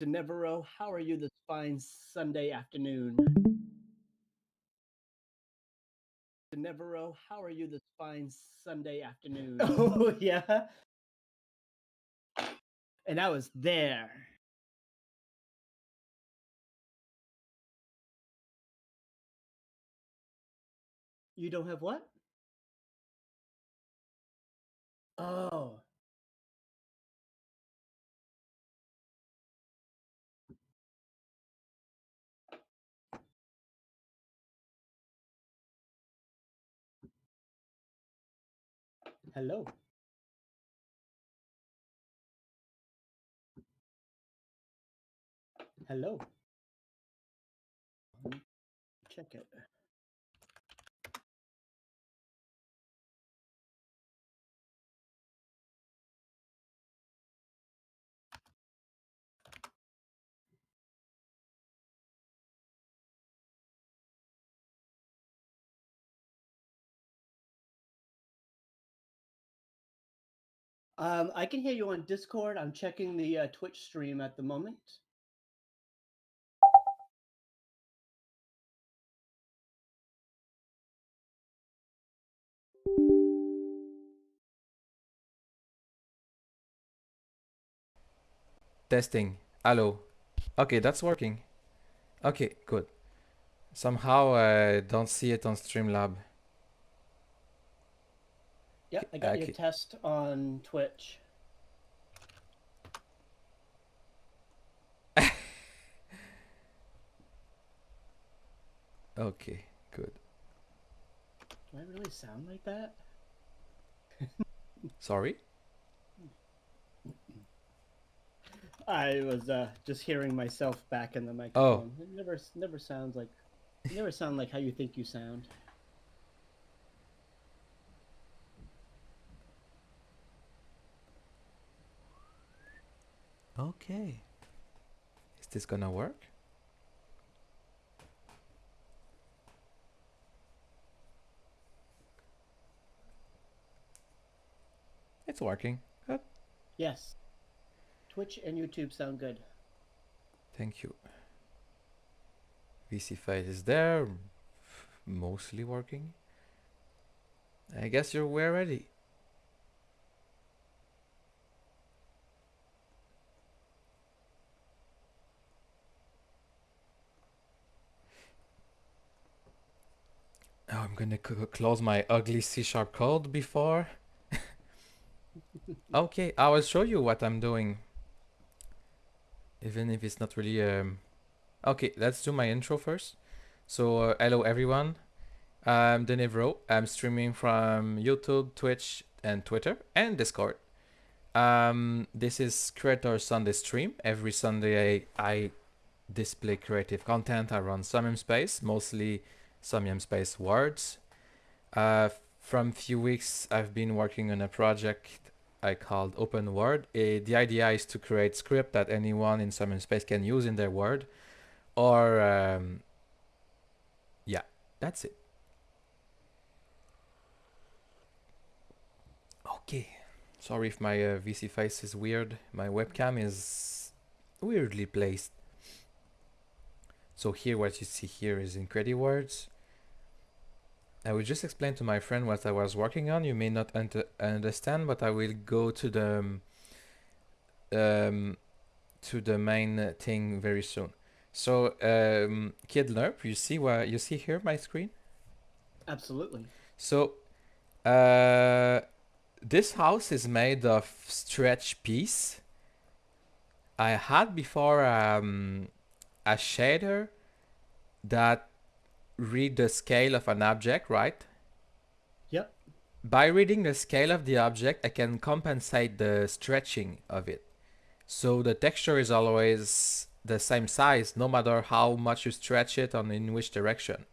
Denevraut, how are you this fine Sunday afternoon? Denevraut, how are you this fine Sunday afternoon? Oh, yeah? And I was there. You don't have what? Oh. Hello. Hello. Check it. I can hear you on Discord. I'm checking the Twitch stream at the moment. Testing. Hello. Okay, that's working. Okay, good. Somehow I don't see it on Streamlab. Yep, I got your Okay. test on Twitch. Okay, good. Do I really sound like that? Sorry? I was just hearing myself back in the Oh, microphone. It never sounds like never sound like how you think you sound. okay. Is this gonna work? It's working. Good. Yes. Twitch and YouTube sound good. Thank you. VC file is there. Mostly working. I guess we're ready. Oh, I'm gonna close my ugly C# code before. Okay, I will show you what I'm doing. Even if it's not really Okay, let's do my intro first. So, hello everyone. I'm Denevraut. I'm streaming from YouTube, Twitch, and Twitter, and Discord. This is Creator Sunday stream. Every Sunday I display creative content. I run Somnium Space, mostly Somnium Space words. From few weeks, I've been working on a project I called Open Word. The idea is to create script that anyone in Somnium Space can use in their word. Or, yeah, that's it. Okay. Sorry if my VC face is weird. My webcam is weirdly placed. So here, what you see here is in words. I will just explain to my friend what I was working on. You may not understand, but I will go to the main thing very soon. So, Kid Lerp, you see what you see here my screen? Absolutely. So, this house is made of stretch piece. I had before a shader that read the scale of an object, right? Yep. By reading the scale of the object, I can compensate the stretching of it. So the texture is always the same size, no matter how much you stretch it and in which direction.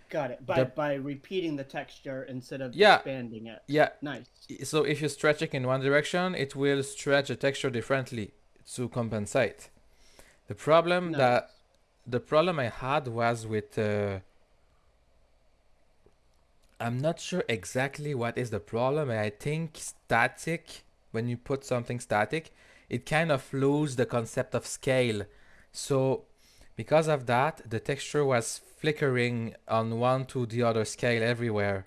Got it. The By repeating the texture instead of yeah, expanding it. yeah. Nice. So if you stretch it in one direction, it will stretch the texture differently to compensate. The problem Nice. that the problem I had was with I'm not sure exactly what is the problem. I think static, when you put something static, it kind of lose the concept of scale. So because of that, the texture was flickering on one to the other scale everywhere.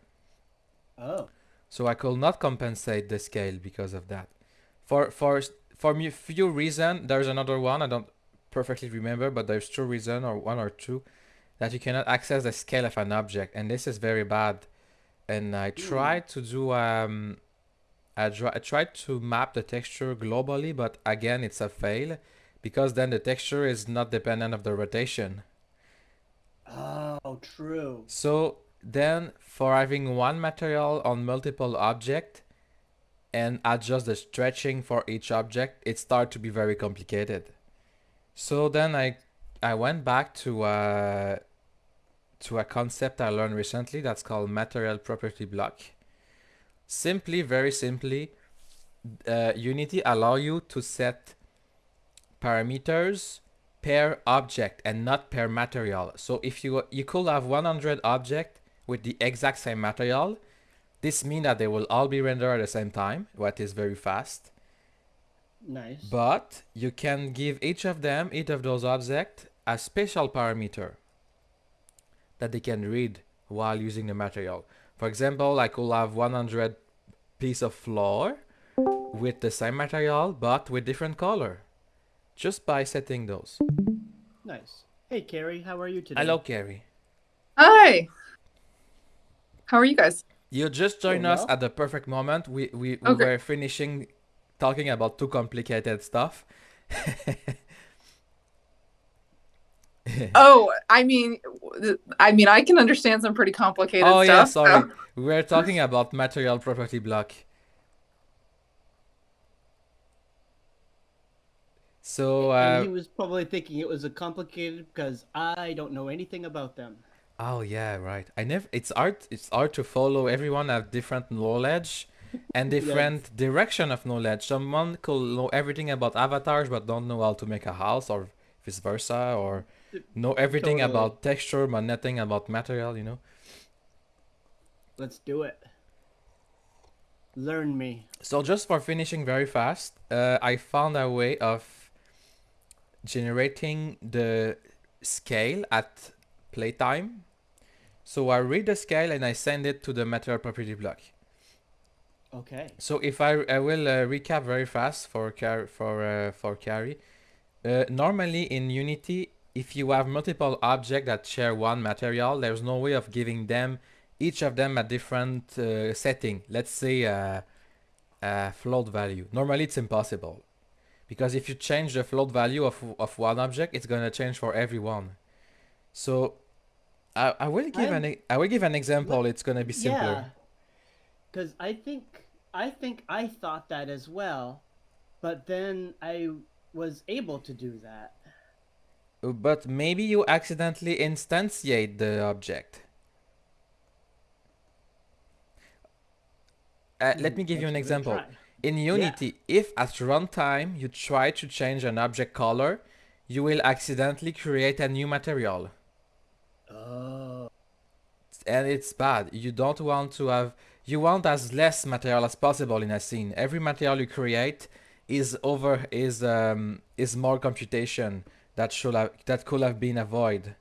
Oh. So I could not compensate the scale because of that. For me, few reason. There's another one I don't perfectly remember, but there's two reason or one or two that you cannot access the scale of an object, and this is very bad. And I Hmm. tried to do I tried to map the texture globally, but again it's a fail because then the texture is not dependent of the rotation. Oh, true. So then for having one material on multiple object and adjust the stretching for each object, it started to be very complicated. So then I went back to a concept I learned recently that's called material property block. Simply, very simply, Unity allow you to set parameters per object and not per material. So if you could have 100 object with the exact same material, this means that they will all be rendered at the same time, what is very fast. Nice. But you can give each of those objects, a special parameter that they can read while using the material. For example, I could have 100 piece of floor with the same material but with different color, just by setting those. Nice. Hey, Carrie, how are you Hello, today? Carrie. Hi, how are you guys? You just joined Doing us well? at the perfect moment. We Okay. were finishing talking about too complicated stuff. Oh, I mean, I can understand some pretty complicated Oh yeah, stuff. sorry. We were talking about material property block. So And he was probably thinking it was a complicated because I don't know anything about them. oh yeah, right. I never. It's hard to follow. Everyone have different knowledge, and Yes, different direction of knowledge. Someone could know everything about avatars, but don't know how to make a house, or vice versa, or know everything totally. about texture, but nothing about material. Let's do it. Learn me. So just for finishing very fast, I found a way of generating the scale at playtime. So I read the scale and I send it to the material property block. Okay. So if I will recap very fast for Carrie. Normally in Unity, if you have multiple objects that share one material, there's no way of giving them each of them a different setting. Let's say a float value. Normally it's impossible because if you change the float value of one object, it's gonna change for everyone. So I will give I I will give an let example. It's gonna be simpler. yeah, because I think I thought that as well, but then I was able to do that. But maybe you accidentally instantiate the object. Let me give you Let's an give it a example. try. In Yeah. Unity, if at runtime you try to change an object color, you will accidentally create a new material. Oh. And it's bad. You don't want to have. You want as less material as possible in a scene. Every material you create is more computation that could have been avoided.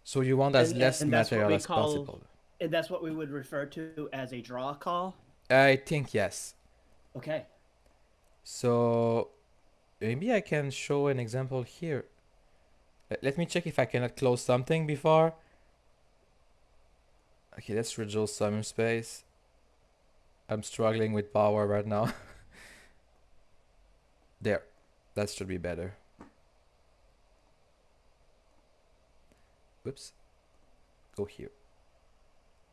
So you want as less And that's what material we as call possible. and that's what we would refer to as a draw call. I think yes. Okay. So maybe I can show an example here. Let me check if I cannot close something before. Okay, let's reduce some space. I'm struggling with power right now. There, that should be better. Whoops, go here.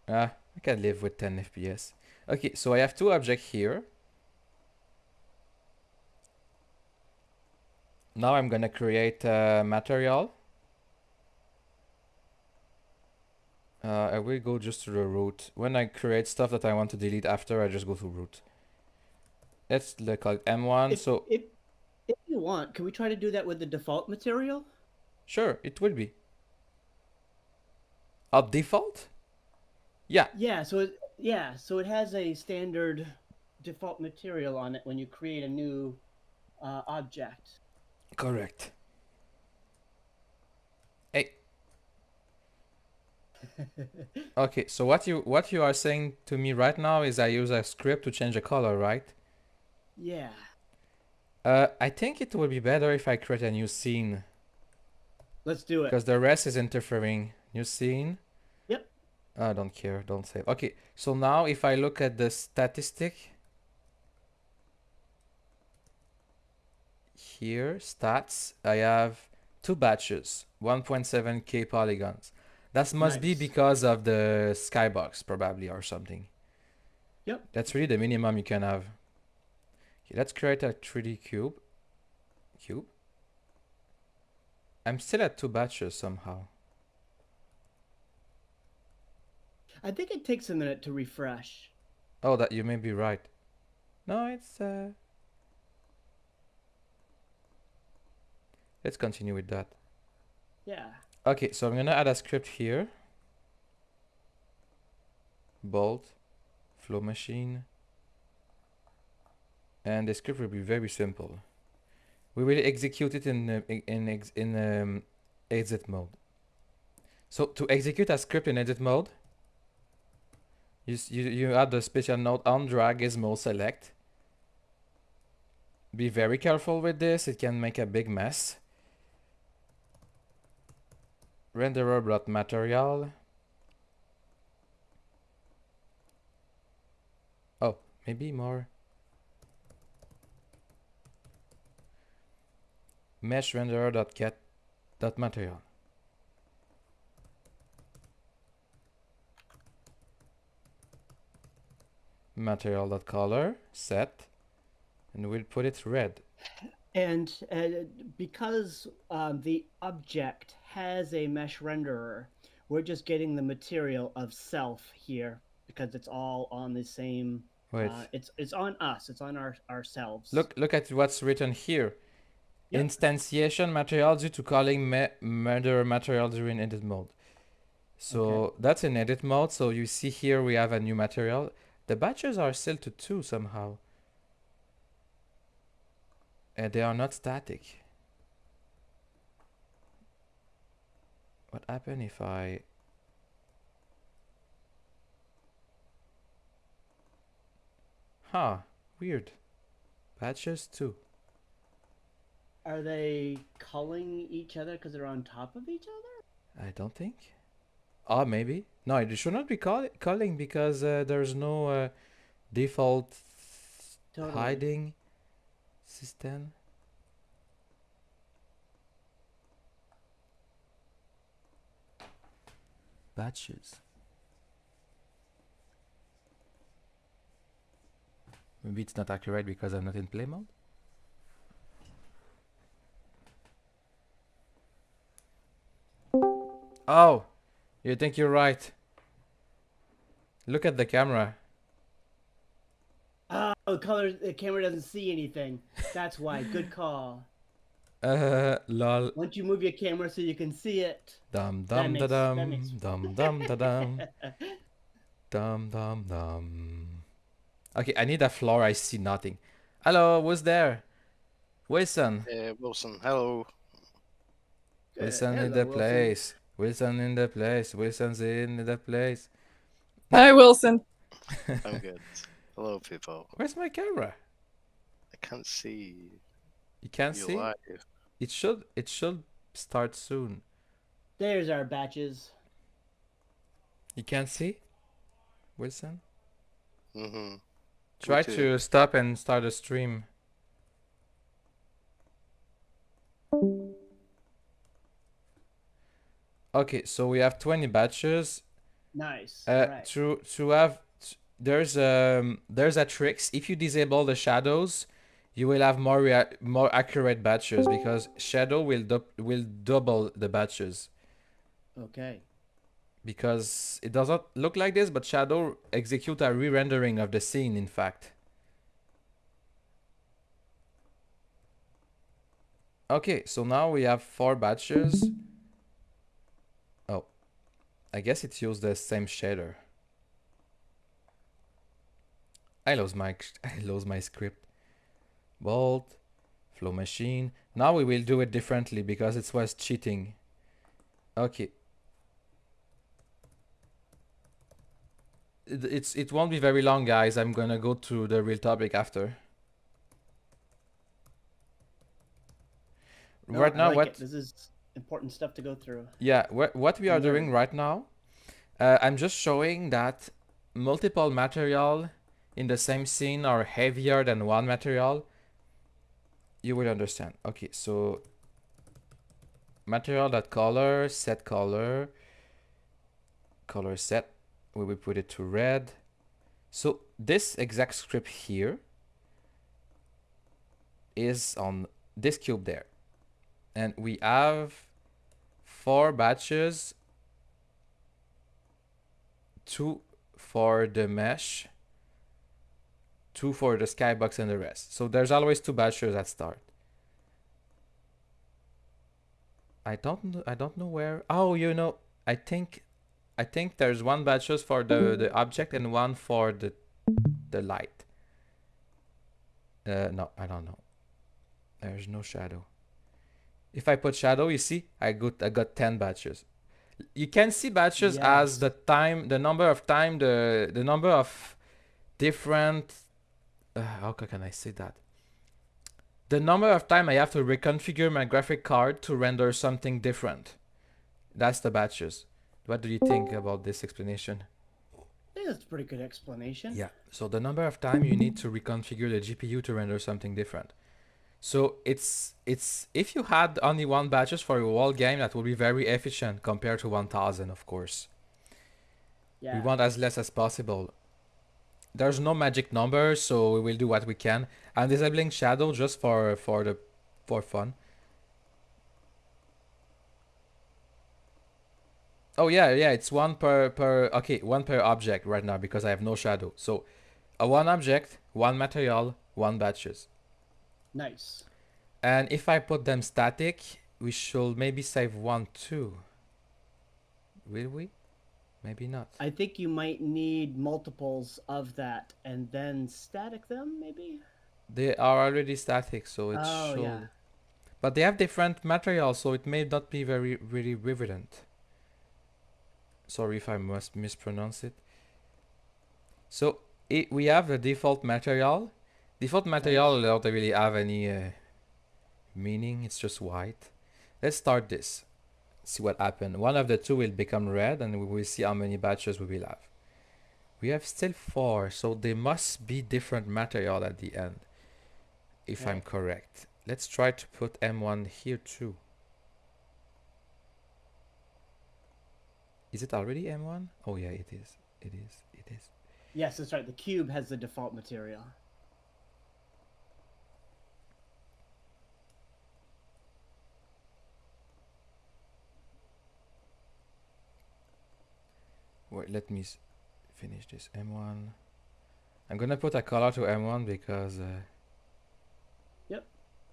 I can live with 10 FPS. Okay, so I have two objects here. Now I'm gonna create a material. I will go just to the root. When I create stuff that I want to delete after, I just go to root. Let's look like M1. If So if if you want, can we try to do that with the default material? sure, it will be. At default? Yeah. Yeah, so it has a standard default material on it when you create a new object. Correct. Hey, okay, so what you are saying to me right now is I use a script to change the color, right? Yeah. I think it would be better if I create a new scene Let's do it. because the rest is interfering. New scene. Yep. I don't care. Don't save. Okay, so now if I look at the statistic here, stats, I have 2 batches, 1.7K polygons. That must be Nice. because of the skybox, probably, or something. Yep. That's really the minimum you can have. Okay, let's create a 3D cube. I'm still at 2 batches somehow. I think it takes a minute to refresh. Oh, that you may be right. No, it's let's continue with that. Yeah. Okay, so I'm gonna add a script here. Bolt, flow machine, and the script will be very simple. We will execute it in exit mode. So to execute a script in edit mode, you add the special node on drag gizmo select. Be very careful with this, it can make a big mess. Renderer brought material. Oh, maybe more. Mesh renderer dot get dot material. Material dot color set, and we'll put it red. And because the object has a mesh renderer, we're just getting the material of self here because it's all on the same. Wait, It's on us. It's on ourselves. look at what's written here. Yep. Instantiation material due to calling renderer material during edit mode. So Okay. that's in edit mode. So you see here we have a new material. The batches are still to 2 somehow. And they are not static. What happened if I... Huh, weird. Batches 2. Are they culling each other because they're on top of each other? I don't think. Oh, maybe. No, it should not be calling because there's no default Totally. hiding system. Batches. Maybe it's not accurate because I'm not in play mode. Oh, you think you're right. Look at the camera. Oh, the camera doesn't see anything. That's why. Good call. Lol. Once you move your camera so you can see it. Dum That dum da makes dum dum dum da dum dum dum dum. Okay, I need a floor. I see nothing. Hello, who's there? Wilson. Wilson, hello. Wilson in Hello, the Wilson. place. Wilson in the place. Wilson's in the place. Hi, Wilson. I'm good. Hello, people. Where's my camera? I can't see You can't you see? live. It should start soon. There's our batches. You can't see? Wilson? Mm-hmm. Try too. to stop and start a stream. Okay, so we have 20 batches. Nice. Right. To have there's a tricks. If you disable the shadows, you will have more accurate batches because shadow will double the batches. Okay. Because it does not look like this, but shadow execute a re-rendering of the scene, in fact. Okay, so now we have 4 batches. Oh, I guess it used the same shader. I lose my script. Bolt, Flow machine. Now we will do it differently because it was cheating. Okay. It won't be very long, guys. I'm gonna go to the real topic after. No, Right I now, like what? it. This is important stuff to go through. Yeah, what we are And doing learn. right now, I'm just showing that multiple material in the same scene are heavier than one material. You will understand. Okay, so material.color, set color, color set. We will put it to red. So this exact script here is on this cube there. And we have 4 batches, 2 for the mesh, 2 for the skybox and the rest. So there's always 2 batches at start. I don't know where. Oh, you know, I think there's 1 batches for the object and 1 for the light. No, I don't know. There's no shadow. If I put shadow, you see, I got 10 batches. You can see batches as Yes. the number of time, the number of different. How can I say that? The number of time I have to reconfigure my graphic card to render something different. That's the batches. What do you think about this explanation? I think that's a pretty good explanation. Yeah. So the number of time you need to reconfigure the GPU to render something different. So it's if you had only 1 batches for your whole game, that would be very efficient compared to 1000, of course. Yeah. We want as less as possible. There's no magic number, so we will do what we can. I'm disabling shadow just for fun. Oh yeah, it's 1 per okay, 1 per object right now because I have no shadow. So a 1 object, 1 material, 1 batches. Nice. And if I put them static, we should maybe save 1 too. Will we? Maybe not. I think you might need multiples of that and then static them, maybe? They are already static, so it Oh, should. yeah. But they have different materials, so it may not be really relevant. Sorry if I must mispronounce it. So we have the default material. Default material don't really have any meaning. It's just white. Let's start this. See what happens. One of the 2 will become red, and we will see how many batches we will have. We have still 4, so they must be different material at the end, if I'm correct. Let's try to put M1 here too. Is it already M1? Oh yeah, it is. It is. Yes, that's right. The cube has the default material. Wait, let me finish this M1. I'm gonna put a color to M1 because Yep.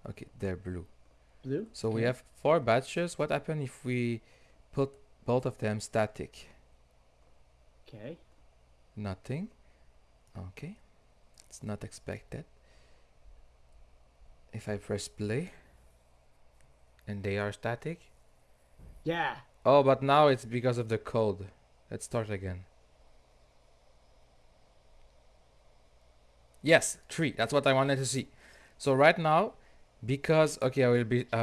okay, they're blue. Blue? So we have 4 batches. What happens if we put both of them static? Okay. Nothing. Okay. It's not expected. If I press play and they are static. Yeah. Oh, but now it's because of the code. Let's start again. Yes, 3. That's what I wanted to see. So right now, because okay, I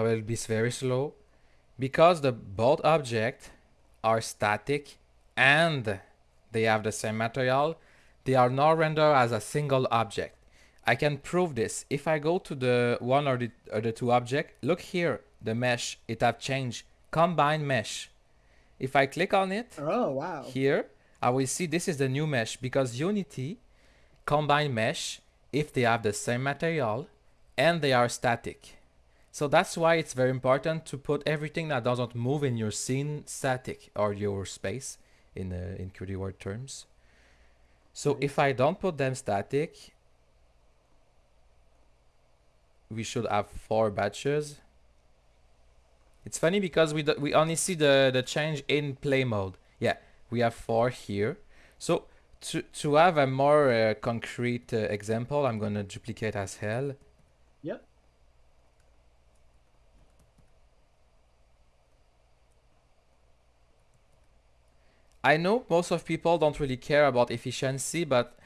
will be very slow. Because the both objects are static and they have the same material, they are now rendered as a single object. I can prove this. If I go to the 1 or the 2 object, look here, the mesh, it have changed. Combine mesh. If I click on it, Oh, wow. here, I will see this is the new mesh because Unity combine mesh if they have the same material and they are static. So that's why it's very important to put everything that doesn't move in your scene static or your space in 3D word terms. So if I don't put them static, we should have 4 batches. It's funny because we only see the change in play mode. Yeah, we have 4 here. So to have a more concrete example, I'm gonna duplicate as hell. Yep. I know most of people don't really care about efficiency, but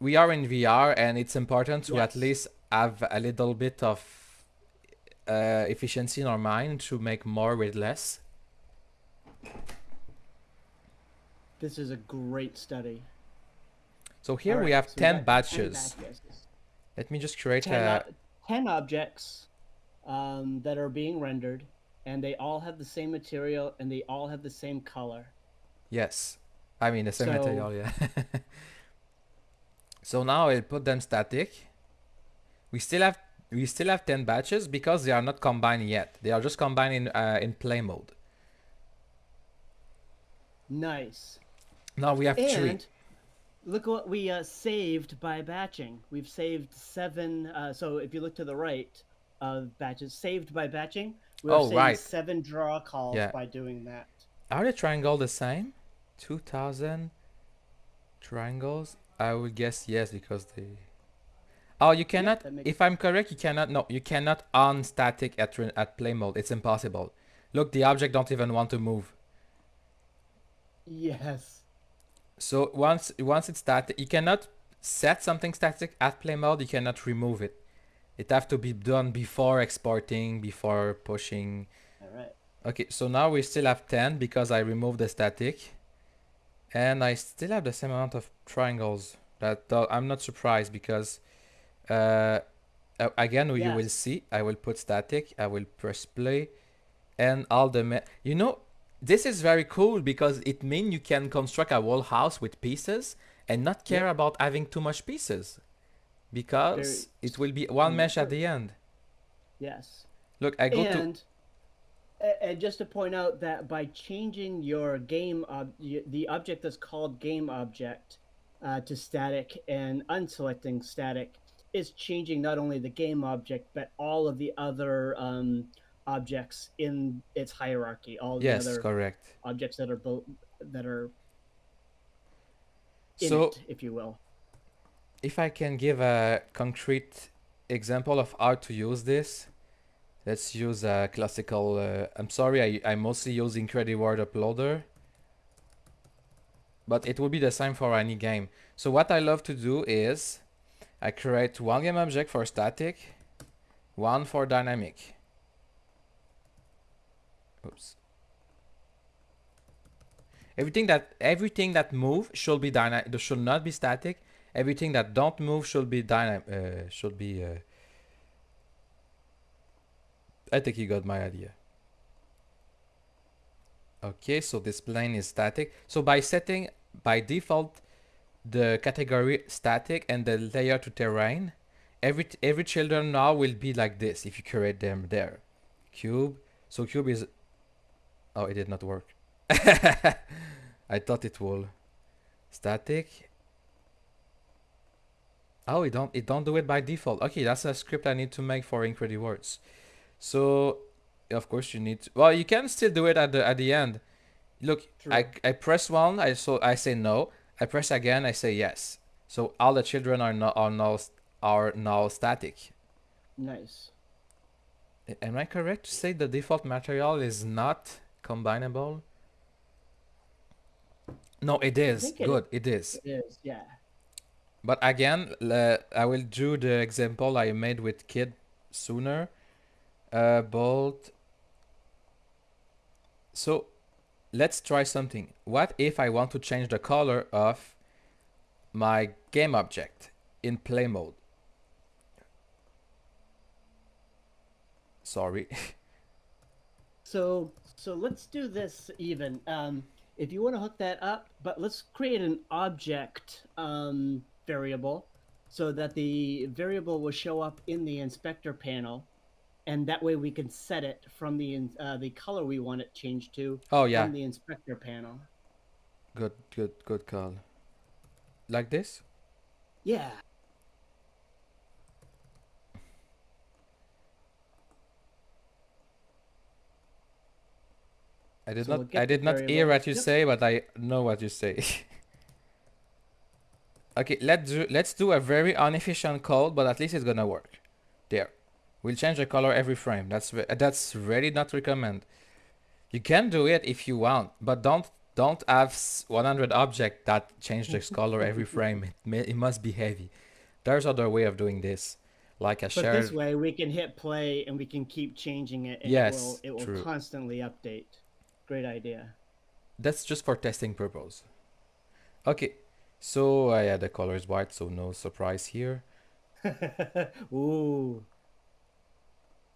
we are in VR and it's important to at Yes. least have a little bit of efficiency in our mind to make more with less. This is a great study. So here All we right, have so we 10 got 10 batches. batches. Let me just create 10, a... 10 objects that are being rendered, and they all have the same material and they all have the same color. Yes. I mean the same So- material, yeah. So now I'll put them static. We still have 10 batches because they are not combined yet. They are just combined in play mode. Nice. Now we have 3. And look what we saved by batching. We've saved 7. So if you look to the right of batches, saved by batching, we're Oh, saving right. 7 draw calls Yeah. by doing that. Are the triangle the same? 2000 triangles? I would guess yes because they... Oh, you cannot... that makes If I'm correct, you cannot... No, you cannot on static at play mode. It's impossible. Look, the object don't even want to move. Yes. So once it's static, you cannot set something static at play mode. You cannot remove it. It have to be done before exporting, before pushing. All right. Okay, so now we still have 10 because I removed the static. And I still have the same amount of triangles. I'm not surprised because again, you will Yes. see, I will put static, I will press play, and all the... You know, this is very cool because it means you can construct a whole house with pieces and not care Yep. about having too much pieces. Because Very it will be one mesh at smart. the end. Yes. Look, I go to... And just to point out that by changing your the object that's called game object to static and unselecting static is changing not only the game object but all of the other objects in its hierarchy. All the Yes, other correct. objects that are in So, it, if you will. if I can give a concrete example of how to use this, let's use a classical... I'm sorry, I mostly use IncrediWord Uploader. But it will be the same for any game. So what I love to do is I create one game object for static, one for dynamic. Oops. Everything that move should be dynamic. Should not be static. Everything that don't move should be dynamic. I think you got my idea. Okay, so this plane is static. So by setting by default the category static and the layer to terrain, every children now will be like this if you create them there. Cube. So cube is... Oh, it did not work. I thought it would. Static. Oh, it don't do it by default. Okay, that's a script I need to make for IncrediWords. So of course you need to... Well, you can still do it at the end. Look, True. I press one, I say no. I press again, I say yes. So all the children are now static. Nice. Am I correct to say the default material is not combinable? No, it is. think it Good, it is. It is, yeah. But again, I will do the example I made with kid sooner. Bolt. So let's try something. What if I want to change the color of my game object in play mode? Sorry. So let's do this even. If you want to hook that up, but let's create an object variable so that the variable will show up in the inspector panel, and that way we can set it from the color we want it changed to Oh yeah, from the inspector panel. good call. Like this? Yeah. I did So we'll not get I the did not hear variable. what you Yep. say, but I know what you say. Okay, let's do a very inefficient code, but at least it's gonna work. There. We'll change the color every frame. That's really not recommend. You can do it if you want, but don't don't have 100 objects that change the color every frame. It must be heavy. There's other way of doing this, like a But this shared. way we can hit play and we can keep changing it, and Yes, it will true. constantly update. Great idea. That's just for testing purpose. Okay, so yeah, the color is white, so no surprise here. Ooh.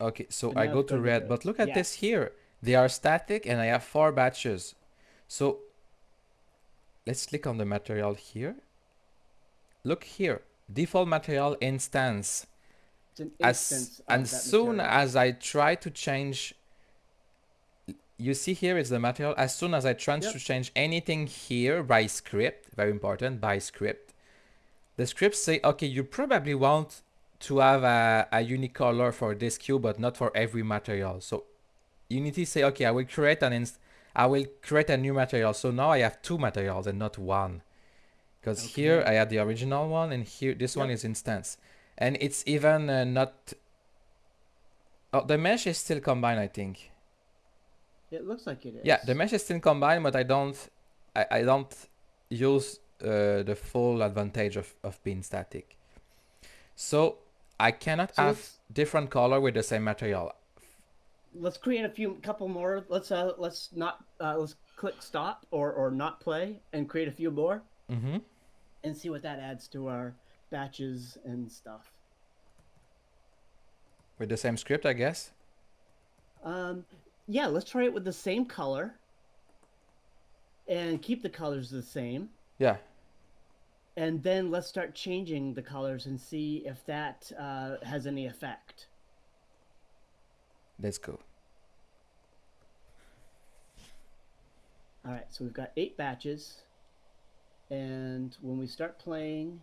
Okay, so So I now go let's to go to red, the but look at this yes. here. They are static and I have 4 batches. So let's click on the material here. Look here, default material instance. It's an As instance of that soon material. as I try to change, you see here is the material. As soon as I try to Yep. change anything here by script, very important, by script, the scripts say, okay, you probably want to have a unique color for this cube, but not for every material. So Unity say, okay, I will create a new material. So now I have 2 materials and not 1. Because here Okay. I had the original one and here this one Yep. is instance. And it's even not... Oh, the mesh is still combined, I think. It looks like it is. Yeah, the mesh is still combined, but I don't use the full advantage of being static. So I cannot So have different color with the same material. let's create a couple more. Let's not let's click stop or not play and create a few more Mm-hmm. and see what that adds to our batches and stuff. With the same script, I guess. Yeah, let's try it with the same color and keep the colors the same. Yeah. And then let's start changing the colors and see if that has any effect. Let's go. All right, so we've got 8 batches. And when we start playing,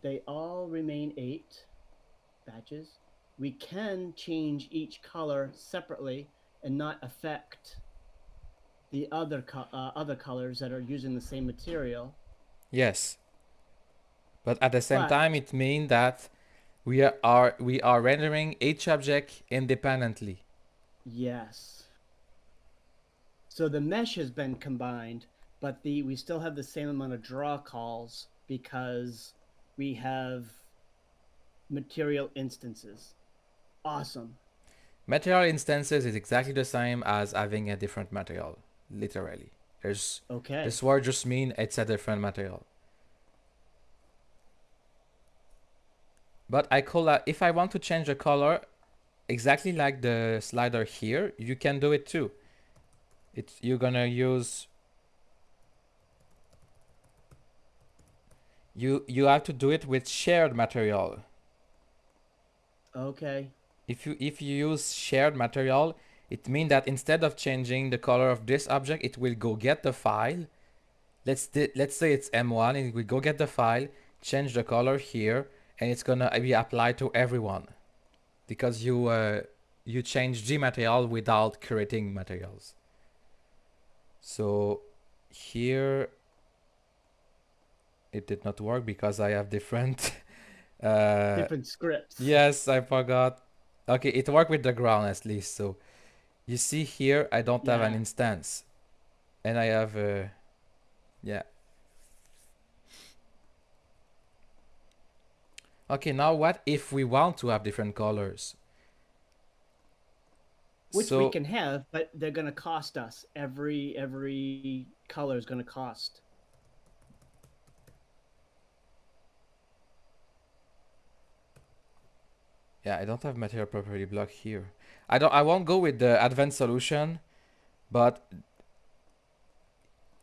they all remain 8 batches. We can change each color separately and not affect the other colors that are using the same material. Yes. But at the same But time, it means that we are rendering each object independently. yes. So the mesh has been combined, but we still have the same amount of draw calls because we have material instances. Awesome. Material instances is exactly the same as having a different material, literally. Okay. This word just mean it's a different material. But I call that, if I want to change the color, exactly like the slider here, you can do it too. You're gonna use... You have to do it with shared material. Okay. If you use shared material, it means that instead of changing the color of this object, it will go get the file. Let's say it's M1, and it will go get the file, change the color here, and it's gonna be applied to everyone, because you change the material without creating materials. So here it did not work because I have different Different scripts. yes, I forgot. Okay, it worked with the ground at least. So you see here, I don't have an Yeah. instance, and I have yeah. Okay, now what if we want to have different colors? Which So we can have, but they're going to cost us. Every color is going to cost. yeah, I don't have material property block here. I won't go with the advanced solution, but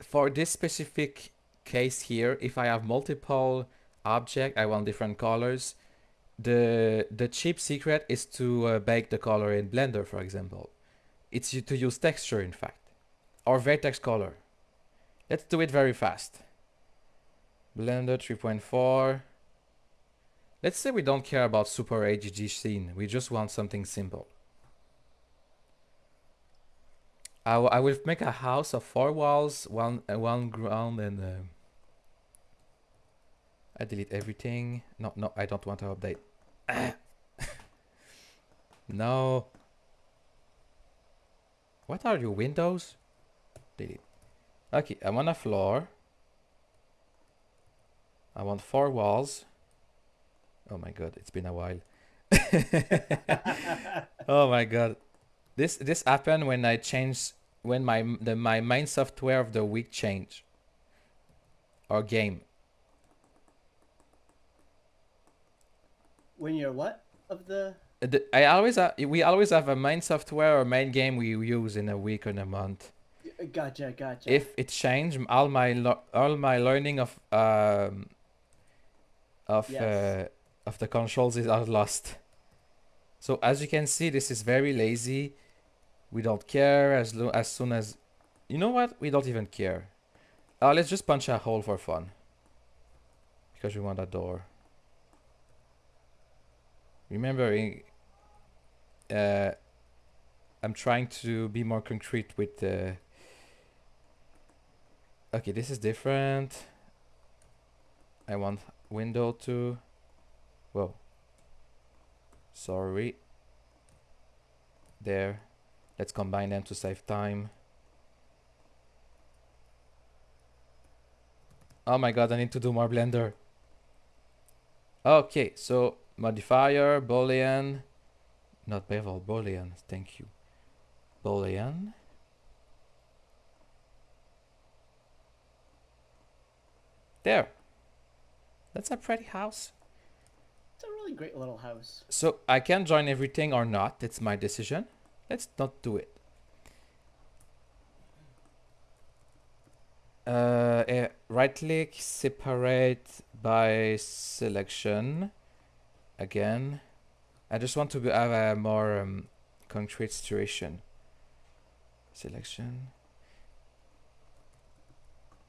for this specific case here, if I have multiple object, I want different colors. The cheap secret is to bake the color in Blender, for example. It's to use texture, in fact, or vertex color. Let's do it very fast. Blender 3.4. Let's say we don't care about super HG scene. We just want something simple. I will make a house of 4 walls, one ground, and I delete everything. No, I don't want to update. No. What are your windows? Delete. Okay, I want a floor. I want 4 walls. Oh my god, it's been a while. Oh my god. This happened when I changed when my main software of the week changed. Or game. When you're what of the? We always have a main software or main game we use in a week or in a month. Gotcha. If it changed, all my learning Yes. of the controls is all lost. So as you can see, this is very lazy. We don't care as soon as, you know what? We don't even care. Let's just punch a hole for fun. Because we want a door. Remembering, I'm trying to be more concrete with the. Okay, this is different. I want window to. Whoa. Sorry. There. Let's combine them to save time. Oh my god, I need to do more Blender. Okay, so modifier, Boolean. Not bevel, Boolean, thank you. Boolean. There. That's a pretty house. It's a really great little house. So I can join everything or not. It's my decision. Let's not do it. Right click, separate by selection. Again. I just want to have a more concrete situation. Selection.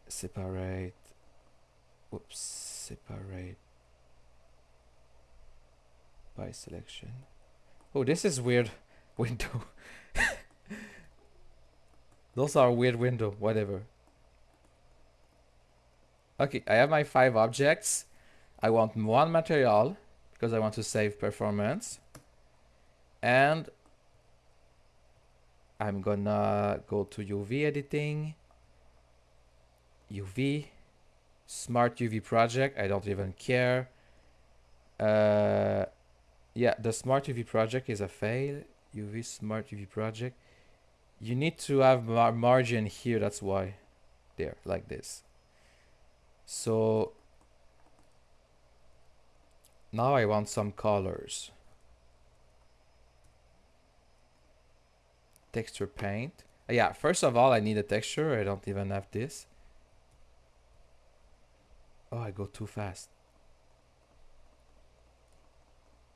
Separate. Oops. Separate by selection. Oh, this is weird window. Those are weird window, whatever. Okay, I have my 5 objects. I want 1 material because I want to save performance. And I'm gonna go to UV editing. UV. Smart UV project. I don't even care. Yeah, the smart UV project is a fail. UV smart UV project. You need to have margin here, that's why. There, like this. So now I want some colors. Texture paint. Yeah, first of all, I need a texture. I don't even have this. Oh, I go too fast.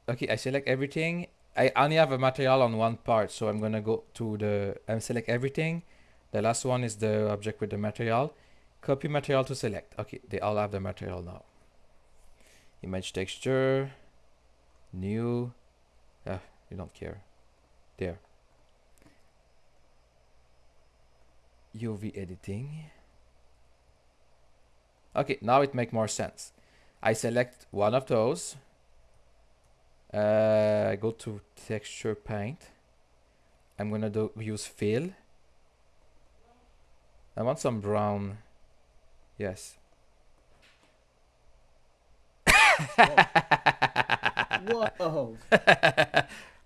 Okay, I select everything. I only have a material on one part, so I'm gonna go to the select everything. The last one is the object with the material. Copy material to select. Okay, they all have the material now. Image texture. New. You don't care. There. UV editing. Okay, now it makes more sense. I select one of those. I go to texture paint. I'm gonna use fill. I want some brown. Yes. Whoa.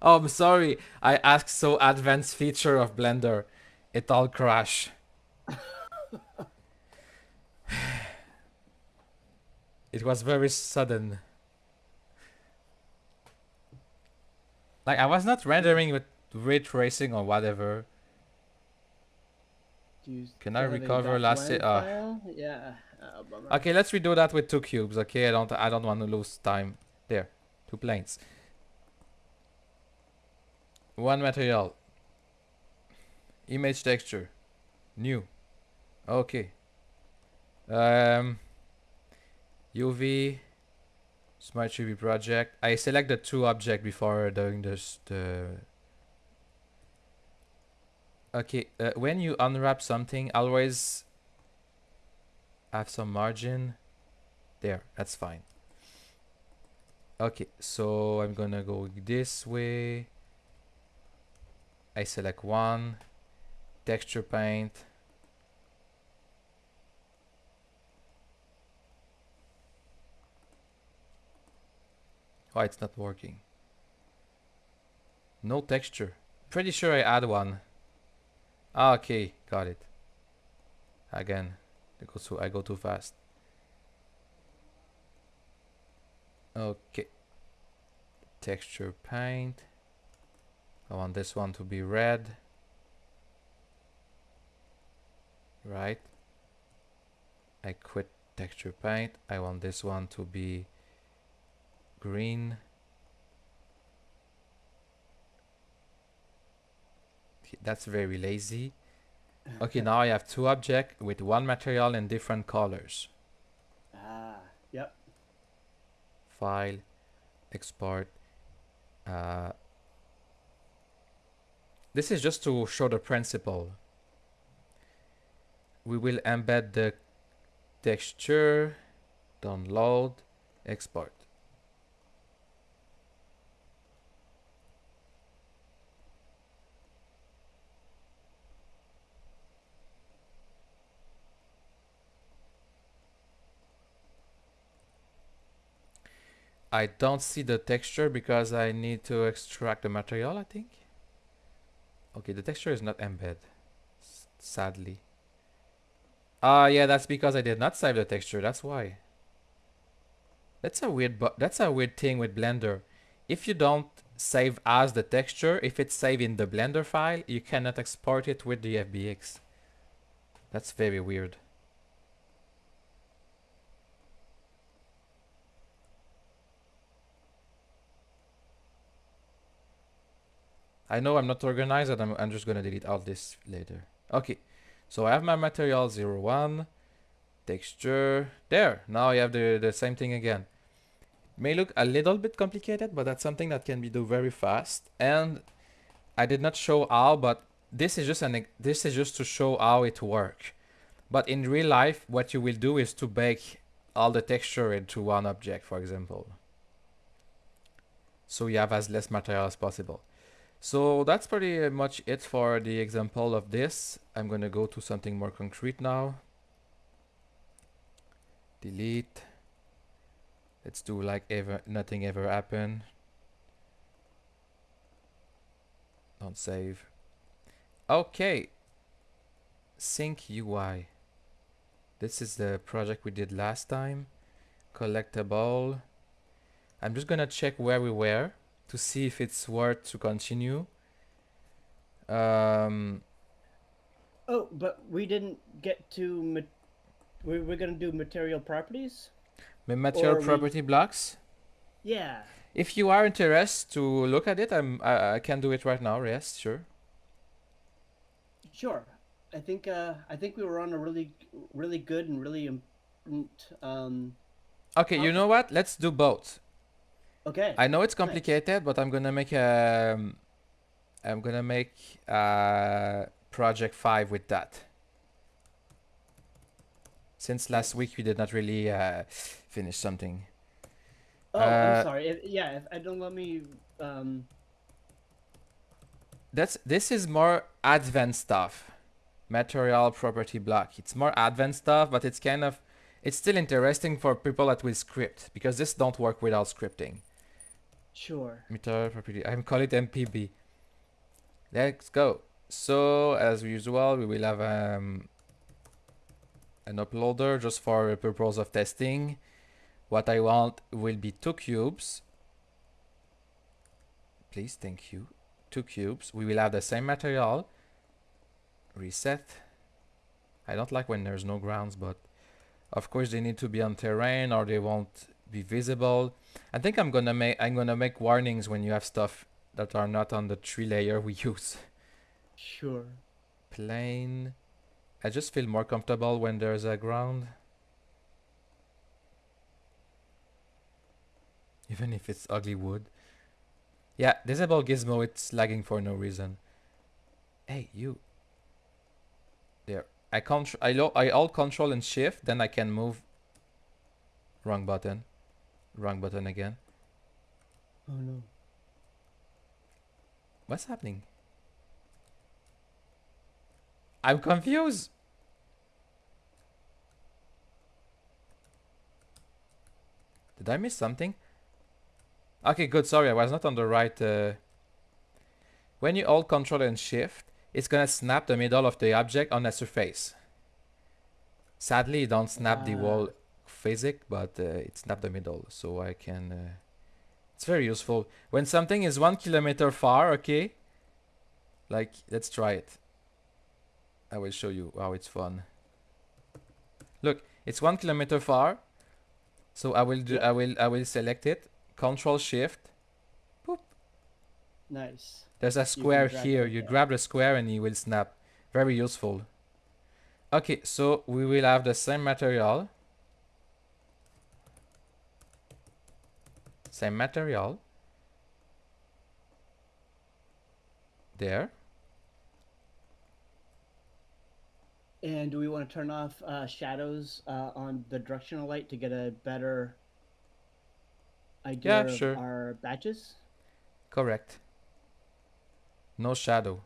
Oh, I'm sorry. I asked so advanced feature of Blender. It all crash. It was very sudden. Like I was not rendering with ray tracing or whatever. Can I recover last year? File? Yeah. Bummer. Okay, let's redo that with 2 cubes. Okay, I don't want to lose time. There, 2 planes. 1 material. Image texture. New. Okay. UV. Smart UV project. I select the 2 object before doing this. Okay, when you unwrap something, always have some margin. There, that's fine. Okay, so I'm gonna go this way. I select 1. Texture paint. Why it's not working? No texture. Pretty sure I add one. Ah, okay, got it. Again, I go too fast. Okay. Texture paint. I want this one to be red. Right. I quit texture paint. I want this one to be green. That's very lazy. Okay, now I have two objects with one material in different colors. Yep. File, export. This is just to show the principle. We will embed the texture, download, export. I don't see the texture because I need to extract the material, I think. Okay, the texture is not embed, sadly. Yeah, that's because I did not save the texture, that's why. That's a weird thing with Blender. If you don't save as the texture, if it's saved in the Blender file, you cannot export it with the FBX. That's very weird. I know I'm not organized and I'm just gonna delete all this later. Okay, so I have my material 01, texture, there. Now I have the same thing again. May look a little bit complicated, but that's something that can be do very fast. And I did not show how, but this is just to show how it works. But in real life, what you will do is to bake all the texture into one object, for example. So you have as less material as possible. So that's pretty much it for the example of this. I'm gonna go to something more concrete now. Delete. Let's do like nothing ever happened. Don't save. Okay. Sync UI. This is the project we did last time. Collectible. I'm just gonna check where we were to see if it's worth to continue. Oh, but we didn't get to. We're gonna do material properties. Material Or property blocks. Yeah. If you are interested to look at it, I can do it right now. Yes, sure. Sure. I think we were on a really good and really important. Okay, you know what? Let's do both. Okay. I know it's Nice. complicated, but I'm gonna make project 5 with that. Since last week we did not really finish something. Oh, I'm sorry. If I don't let me. This is more advanced stuff. Material property block. It's more advanced stuff, but it's still interesting for people that will script because this don't work without scripting. Sure. Material property. I'm calling it MPB. Let's go. So as usual, we will have an uploader just for the purpose of testing. What I want will be 2 cubes. Please, thank you. 2 cubes. We will have the same material. Reset. I don't like when there's no grounds, but of course they need to be on terrain or they won't be visible. I think I'm gonna make warnings when you have stuff that are not on the 3 layer we use. Sure. Plane. I just feel more comfortable when there's a ground. Even if it's ugly wood. Yeah, disable gizmo, it's lagging for no reason. Hey, you. There. I alt control and shift, then I can move. Wrong button. Wrong button again. Oh no. What's happening? I'm confused. Did I miss something? Okay, good. Sorry, I was not on the right. When you hold Control and Shift, it's gonna snap the middle of the object on the surface. Sadly, it don't snap the wall physic, but it snap the middle, so I can. It's very useful when something is 1 kilometer far. Okay, like let's try it. I will show you how it's fun. Look, it's 1 kilometer far, so I will do. Yep. I will select it. Control Shift. Boop. Nice. There's a You can square drag here. that You down. grab the square and it will snap. Very useful. Okay, so we will have the same material. Same material. There. And do we want to turn off shadows on the directional light to get a better idea Yeah, of sure. our batches? Correct. No shadow.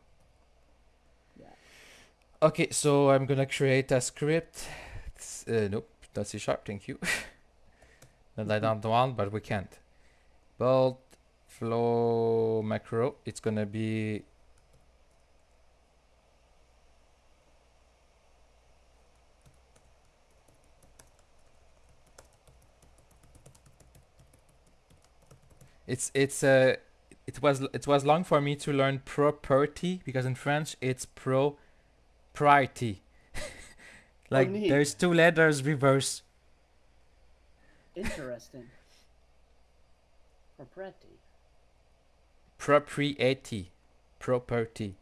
Yeah. Okay, so I'm gonna create a script. Nope, not C#, thank you. That I don't want, but we can't. Bolt, flow, macro. It's gonna be it was long for me to learn property because in French it's propriety. Like neat. there's 2 letters reverse. Interesting. Propriety. Propriety. Property.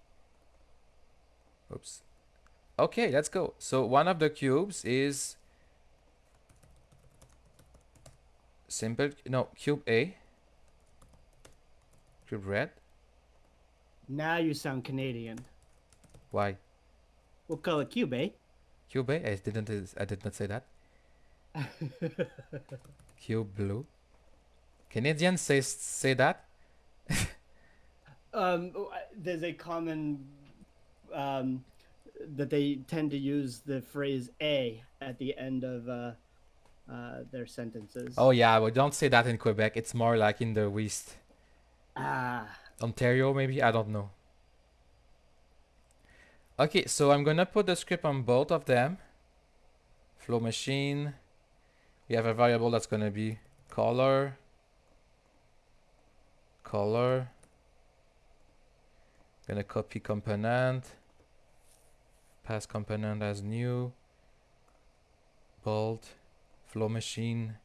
Oops. Okay, let's go. So one of the cubes is simple. No, cube A. Cube red. Now you sound Canadian. Why? We'll call it cube, eh? Cube A. I did not say that. Cube blue. Canadians say that. There's a common that they tend to use the phrase "a" at the end of their sentences. Oh yeah, we don't say that in Quebec. It's more like in the West. Ah, Ontario maybe, I don't know. Okay, so I'm gonna put the script on both of them. Flow machine. We have a variable that's gonna be color. Color. Gonna copy component. Pass component as new. Bolt. Flow machine.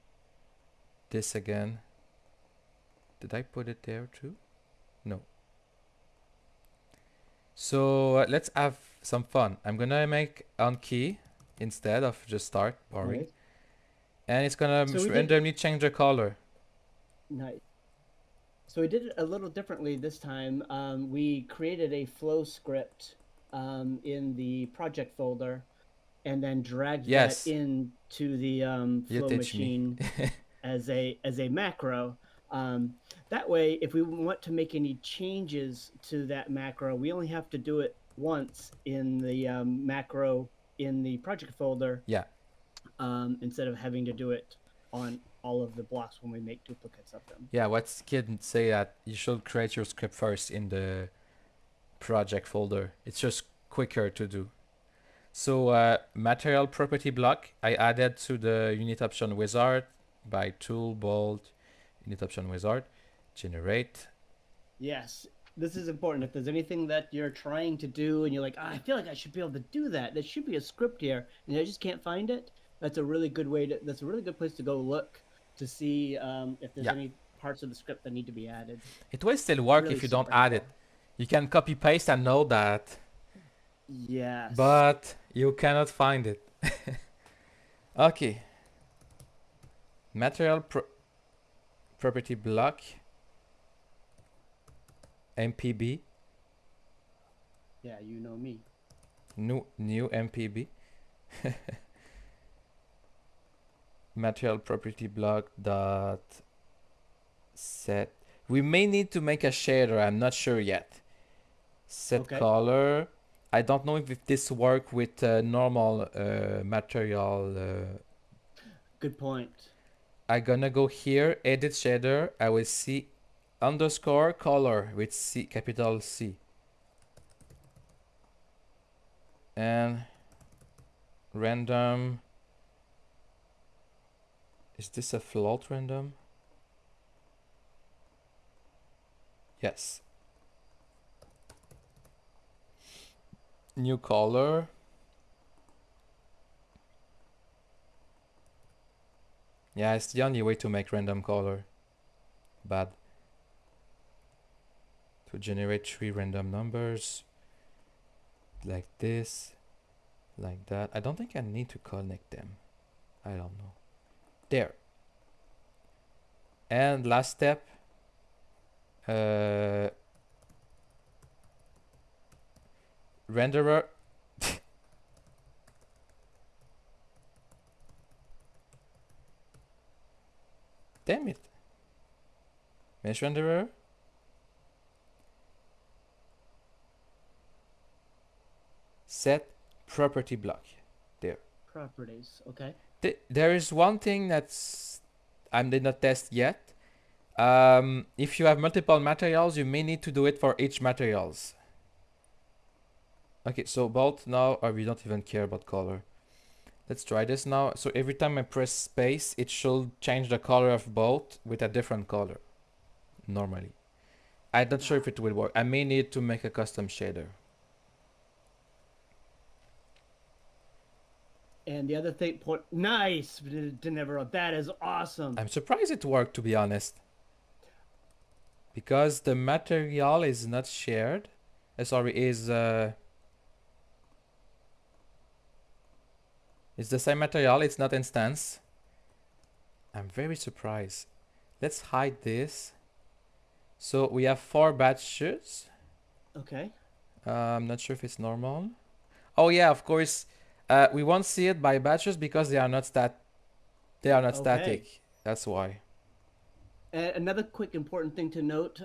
This again. Did I put it there too? No. So let's have some fun. I'm gonna make on key instead of just start boring. right. And it's gonna So we did- randomly change the color. Nice. So we did it a little differently this time. We created a flow script in the project folder, and then dragged Yes. that into the You flow teach me. machine as a macro. That way, if we want to make any changes to that macro, we only have to do it once in the macro in the project folder. Yeah. Instead of having to do it on all of the blocks when we make duplicates of them. Yeah, what's kid say that you should create your script first in the project folder. It's just quicker to do. So material property block I added to the unit option wizard by tool bolt unit option wizard generate. Yes, this is important. If there's anything that you're trying to do and you're like, I feel like I should be able to do that. There should be a script here, and I just can't find it. That's a really good way to. That's a really good place to go look to see if there's Yeah. any parts of the script that need to be added. It will still work Really if you don't super add it. helpful. You can copy paste and know that, Yes. but you cannot find it. Okay. Material property block MPB yeah, you know me. new MPB material property block dot set. We may need to make a shader. I'm not sure yet. Set Okay. color. I don't know if this work with normal material. Good point. I'm gonna go here, edit shader. I will see underscore color with C, capital C. And random. Is this a float random? Yes. New color. Yeah, it's the only way to make random color. Bad. To generate 3 random numbers. Like this. Like that. I don't think I need to connect them. I don't know. There. And last step. Renderer. Damn it. Mesh renderer. Set property block. There. Properties. Okay. There is one thing that's I did not test yet. If you have multiple materials, you may need to do it for each materials. Okay, so both now, or we don't even care about color. Let's try this now. So every time I press space, it should change the color of both with a different color. Normally. I'm not sure if it will work. I may need to make a custom shader. And the other thing, nice, Denevraut. That is awesome. I'm surprised it worked, to be honest. Because the material is not shared. Sorry, is the same material, it's not instance. I'm very surprised. Let's hide this. So we have 4 batches. Okay. I'm not sure if it's normal. Oh yeah, of course. We won't see it by batches because they are not static. That's why. Another quick important thing to note,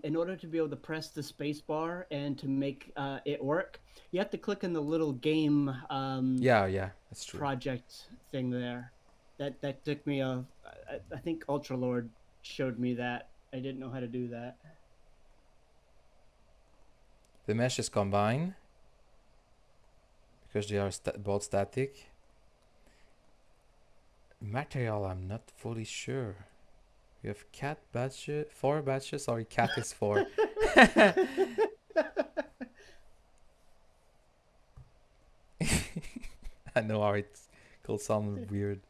in order to be able to press the space bar and to make it work, you have to click in the little game Yeah, that's true. project thing there. That took me I think Ultralord showed me that. I didn't know how to do that. The mesh is combined because they are both static. Material, I'm not fully sure. We have cat batches, 4 batches. Sorry, cat is 4. I know how it could sound weird.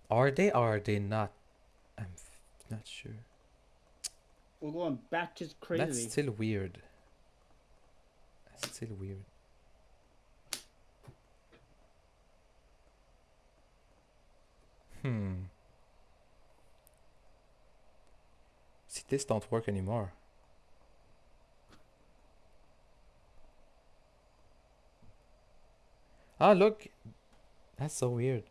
Are they or are they not? I'm not sure. We're going batches crazy. That's still weird. That's still weird. See, this don't work anymore. Ah, look. That's so weird.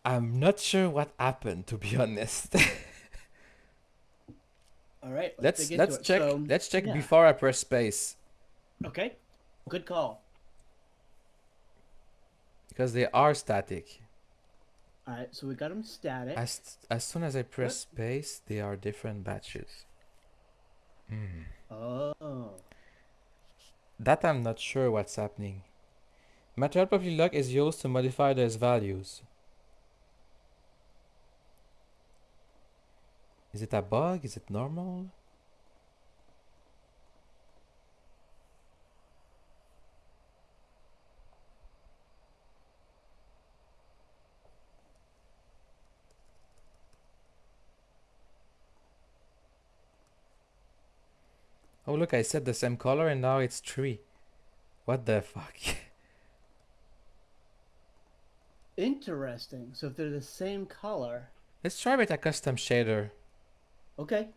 I'm not sure what happened, to be honest. All right, let's dig into it. check. So, Let's check yeah. before I press space Okay, good call. because they are static. All right, so we got them static. As soon as I press space, they are different batches. Oh. That I'm not sure what's happening. Material property lock is used to modify those values. Is it a bug? Is it normal? Oh look, I set the same color and now it's 3. What the fuck? Interesting. So if they're the same color. Let's try with a custom shader. Okay.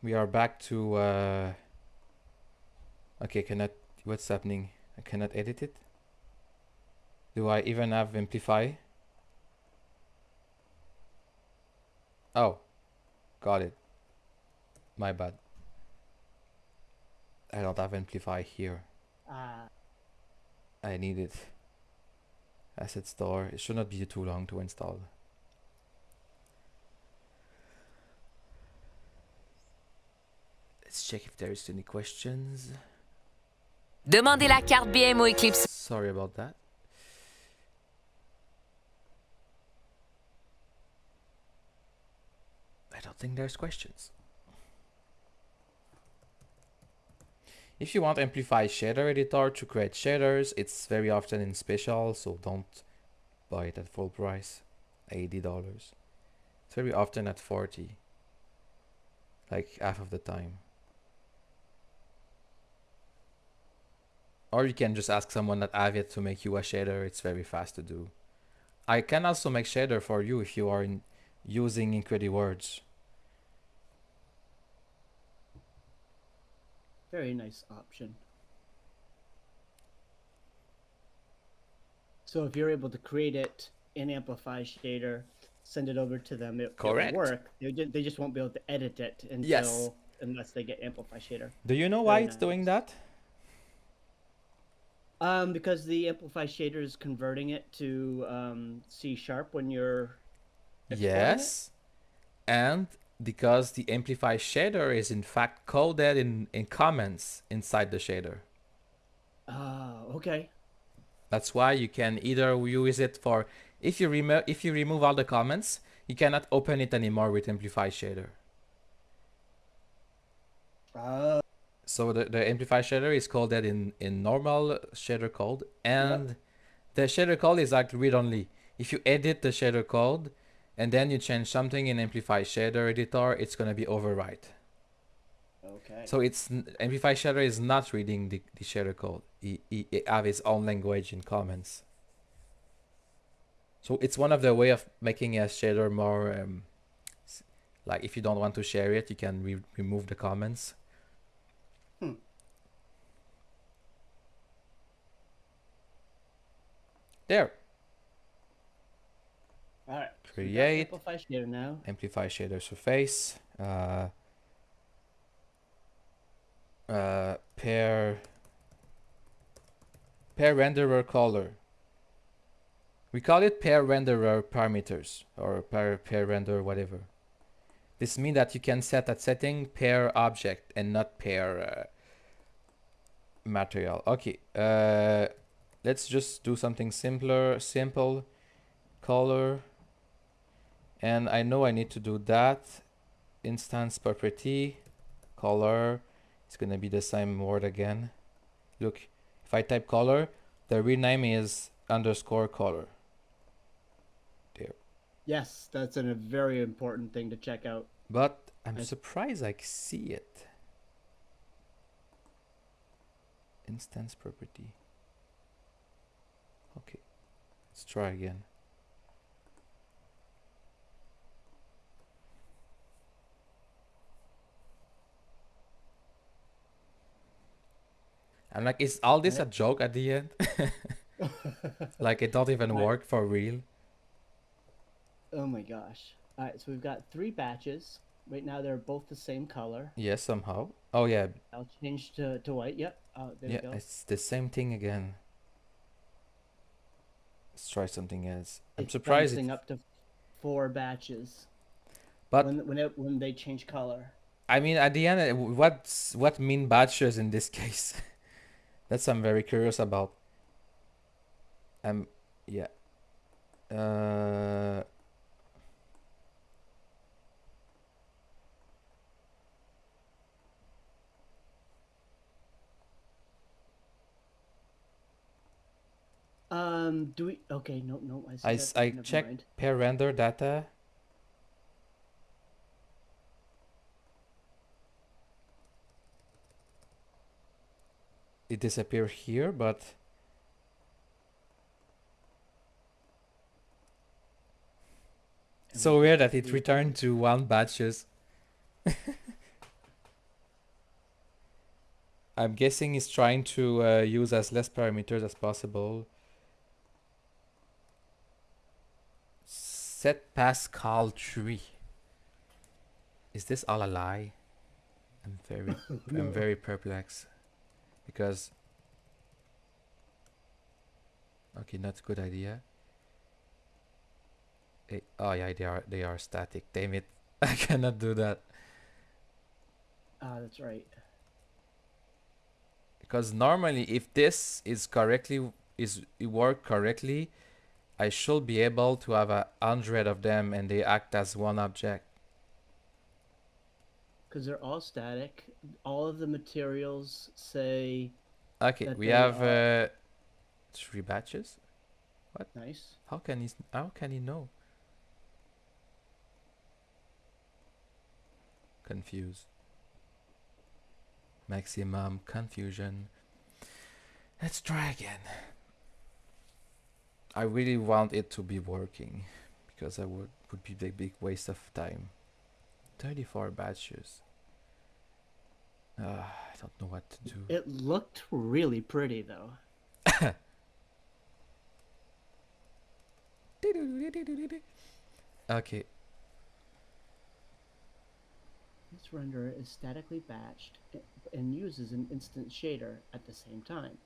We are back to okay, what's happening? I cannot edit it. Do I even have amplify? Oh, got it. My bad. I don't have amplify here. I need it. Asset store. It should not be too long to install. Let's check if there is any questions. Demandez la carte BMO Eclipse. Sorry about that. I don't think there's questions. If you want Amplify Shader Editor to create shaders, it's very often in special, so don't buy it at full price, $80. It's very often at 40, like half of the time. Or you can just ask someone at Aviat to make you a shader. It's very fast to do. I can also make shader for you if you are using IncrediWords. Very nice option. So if you're able to create it in Amplify Shader, send it over to them, it'll work. They just won't be able to edit it unless they get Amplify Shader. Do you know why it's doing that? Because the Amplify Shader is converting it to C# when you're yes, and because the Amplify shader is in fact coded in comments inside the shader. Okay. That's why you can either use it for if you remove all the comments, you cannot open it anymore with Amplify shader. So the Amplify shader is coded in normal shader code, and the shader code is like read-only. If you edit the shader code and then you change something in Amplify Shader Editor, it's going to be overwrite. Okay. So Amplify Shader is not reading the shader code. He have his own language in comments. So it's one of the way of making a shader more, like if you don't want to share it, you can remove the comments. There. All right. Create. Amplify Shader now. Amplify shader surface. Pair renderer color. We call it pair renderer parameters or pair render whatever. This means that you can set that setting pair object and not pair material. Okay. Let's just do something simple. Color. And I know I need to do that. Instance property, color. It's gonna be the same word again. Look, if I type color, the rename is _color. There. Yes, that's a very important thing to check out. But I'm surprised I see it. Instance property. Okay, let's try again. I'm like, is all this a joke at the end? Like it don't even work for real? Oh my gosh. All right, so we've got 3 batches. Right now they're both the same color. Yes, somehow. Oh yeah. I'll change to white. Yep. There we go. It's the same thing again. Let's try something else. I'm surprised bouncing up to 4 batches. But when they change color. I mean, at the end, what mean batches in this case? That's I'm very curious about. Yeah. Do we? Okay, no. I checked pair render data. It disappeared here, but it's so weird that it returned to 1 batches. I'm guessing he's trying to use as less parameters as possible. Set Pascal tree. Is this all a lie? I'm No. very perplexed because okay, not a good idea. Oh yeah, they are static. Damn it, I cannot do that Ah, that's right. because normally if this is correctly is it work correctly, I should be able to have 100 of them and they act as one object. Because they're all static. All of the materials say Okay, that we they have are 3 batches. nice. How can he know? Confused. Maximum confusion. Let's try again. I really want it to be working because I would be a big waste of time. 34 batches. I don't know what to do. It looked really pretty though. Okay. This renderer is statically batched and uses an instant shader at the same time.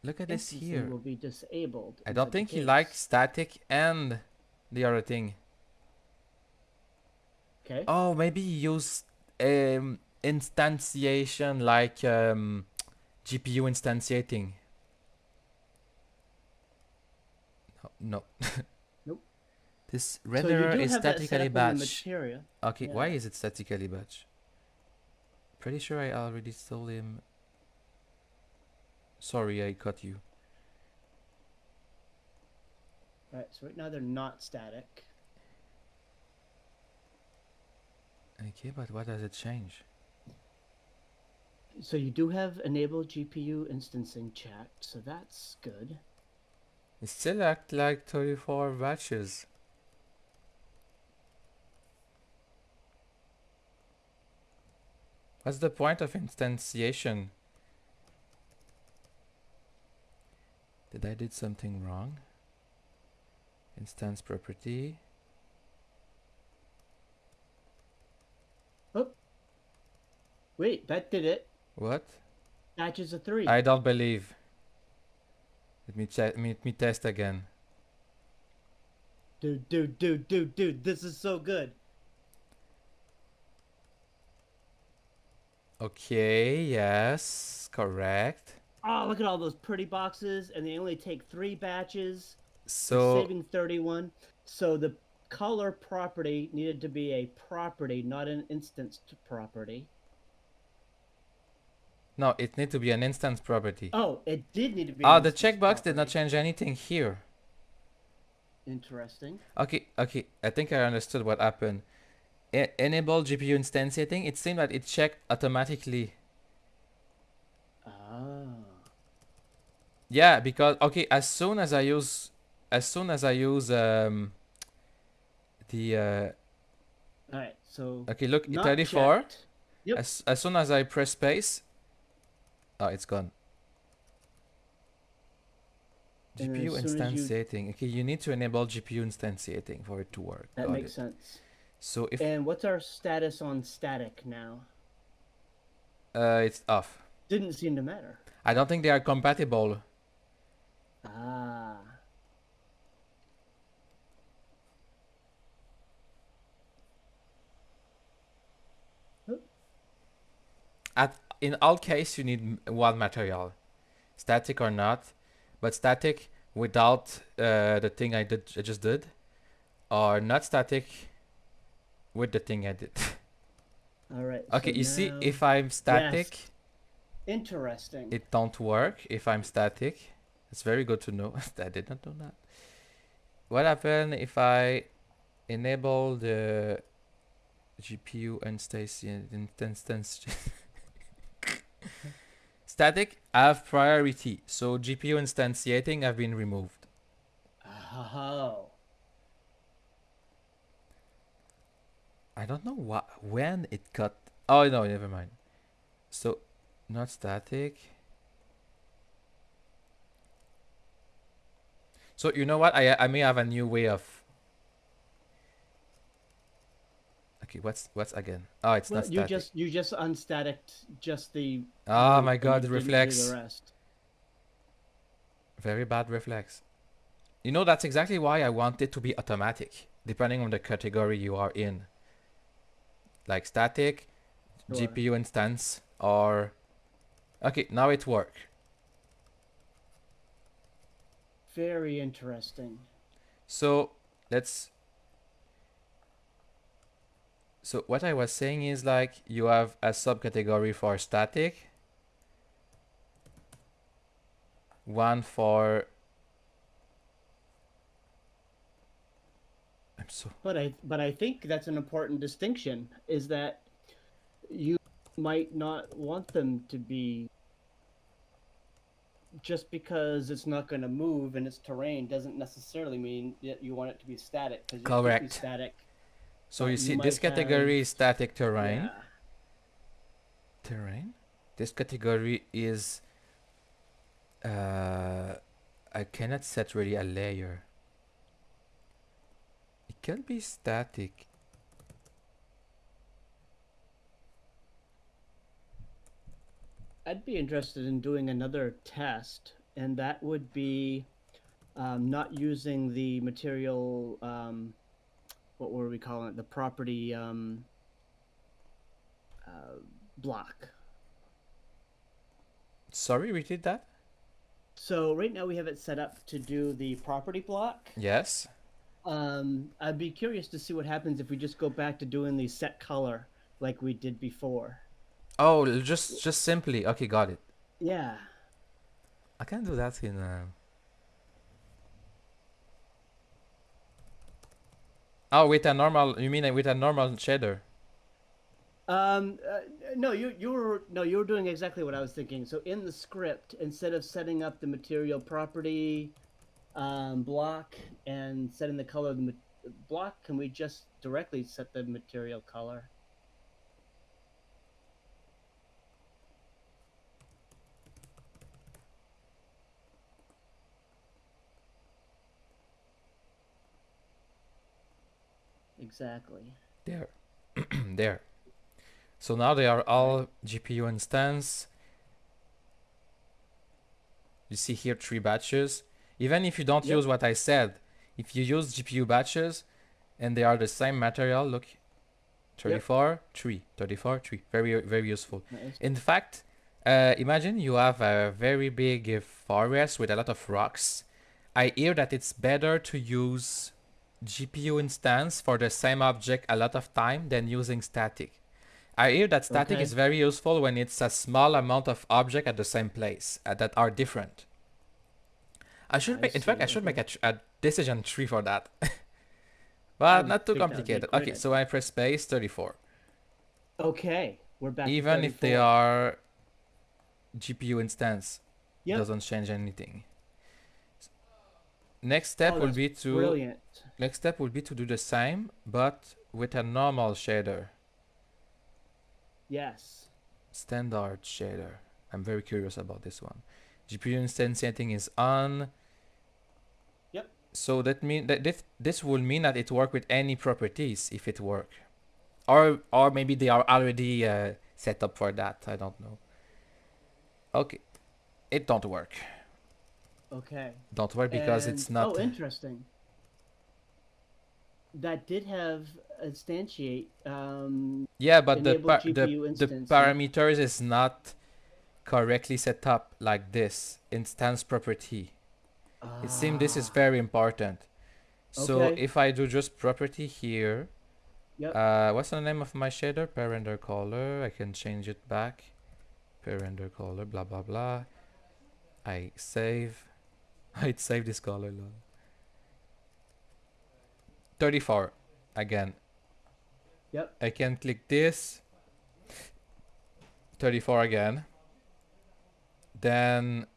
Look at this Instancing here. will be disabled. I in don't such a think he case. likes static and the other thing. Okay. Oh, maybe he used instantiation like GPU instantiating. No. Nope. This So you renderer do is have that set statically up in the batched. material. Okay, why Yeah. is it statically batched? Pretty sure I already told him. Sorry, I cut you. Right. So right now they're not static. Okay, but what does it change? So you do have enable GPU instancing checked, so that's good. It still act like 34 batches. What's the point of instantiation? Did I did something wrong? Instance property. Oh. Wait, that did it. What? Batches of 3. I don't believe. Let me check. Let me test again. Dude, this is so good. Okay. Yes. Correct. Oh, look at all those pretty boxes, and they only take 3 batches. So Saving 31. So the color property needed to be a property, not an instanced property. no, it need to be an instance property. Oh, it did need to be. Oh, an the instance checkbox did not property. change anything here. Interesting. Okay, I think I understood what happened. Enable GPU instantiating. It seemed that it checked automatically. Ah. Yeah, because okay, as soon as I use the All right. So. okay, look, Not 34. checked. Yep. As soon as I press space, oh, it's gone. And GPU as soon as you- instantiating. Okay, you need to enable GPU instantiating for it to work. That Got makes it. sense. So if And what's our status on static now? it's off. Didn't seem to matter. I don't think they are compatible. Ah. In all case, you need one material, static or not, but static without the thing I just did, or not static with the thing I did. All right. Okay, so you see, now- if I'm static, Interesting. it don't work. If I'm static, it's very good to know. I did not know that. What happens if I enable the GPU instance? Static have priority, so GPU instantiating have been removed. Oh. I don't know when it cut. Oh no, never mind. So Not static. So you know what? I may have a new way of. Okay, what's again? Oh, it's Well, not static. you just unstaticked just the Oh roof my and god, you didn't do reflex. the rest. Very bad reflex. You know, that's exactly why I want it to be automatic, depending on the category you are in. Like static, Sure. GPU instance, or... Okay, now it works. Very interesting. So, let's... So what I was saying is like, you have a subcategory for static, one for... I'm so... But I think that's an important distinction, is that you might not want them to be, just because it's not going to move in its terrain doesn't necessarily mean that you want it to be static, because it could be Correct. static. So but you you see, might this category have- is static terrain. Yeah. Terrain? This category is... I cannot set really a layer. It can be static. I'd be interested in doing another test, and that would be not using the material, what were we calling it? The property block. Sorry, repeat that? So right now we have it set up to do the property block. Yes. I'd be curious to see what happens if we just go back to doing the set color like we did before. Oh, just simply. Okay, got it. Yeah. I can do that in... Oh, with a normal... You mean with a normal shader? No, you were doing exactly what I was thinking. So in the script, instead of setting up the material property block and setting the color of the block, can we just directly set the material color? Exactly. There. There. So now they are all GPU instance. You see here 3 batches. Even if you don't Yep. use what I said, if you use GPU batches and they are the same material, look, 34, 3, 34, 3. Very, very useful. Nice. In fact, imagine you have a very big forest with a lot of rocks. I hear that it's better to use GPU instance for the same object a lot of time than using static. I hear that static Okay. is very useful when it's a small amount of object at the same place that are different. I should I make, in fact, see, I should make okay. a decision tree for that. I But would not too think that would be complicated. quite Okay, a- so I press space 34. Okay, we're back. Even to if they 34. are GPU instance, Yep. doesn't change anything. Next step Oh, will that's be to brilliant. next step will be to do the same, but with a normal shader, Yes. standard shader. I'm very curious about this one. GPU instance setting is on. Yep. So that mean that this will mean that it work with any properties if it work, or maybe they are already set up for that. I don't know. Okay, it don't work. Okay. Don't work because it's And- not. Oh, interesting. That did have instantiate. Yeah, but the enable GPU the instance, parameters is not correctly set up like this instance property. It seems this is very important. So Okay. if I do just property here, Yep. what's the name of my shader? Parender color. I can change it back. Parender color. Blah blah blah. I save. I'd save this color. Lol. 34 again. Yep. I can click this. 34 again. Then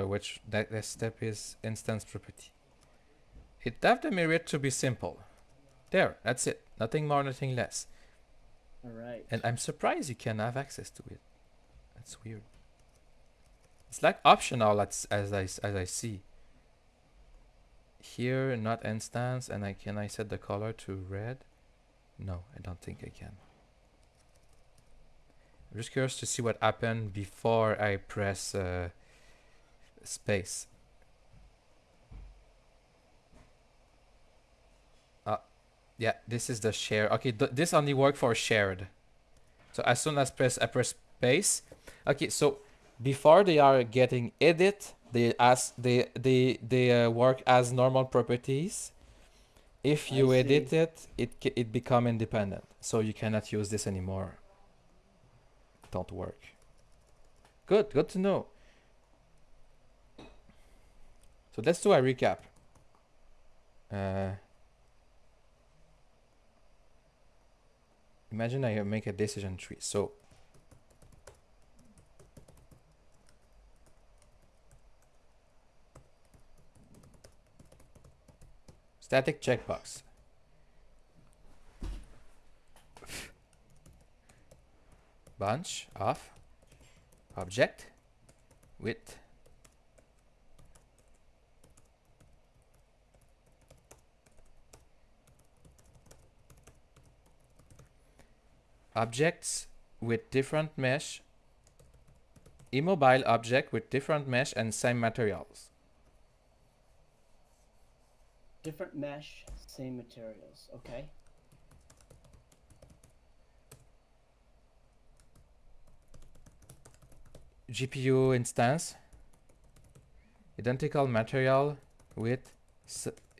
which that step is instance property. It have the mirror to be simple. There, that's it. Nothing more, nothing less. All right. And I'm surprised you can have access to it. That's weird. It's like optional as I see. Here, not instance, and can I set the color to red? No, I don't think I can. I'm just curious to see what happened before I press space. Yeah, this is the share. Okay, this only work for shared. So as soon as I press space. Okay, so before they are getting edit, they work as normal properties. If I you see. edit it, it become independent. So you cannot use this anymore. Don't work. Good to know. So let's do a recap. Imagine I make a decision tree. So static checkbox. Bunch of object with objects with different mesh, immobile object with different mesh and same materials. Different mesh, same materials. Okay. GPU instance, identical material with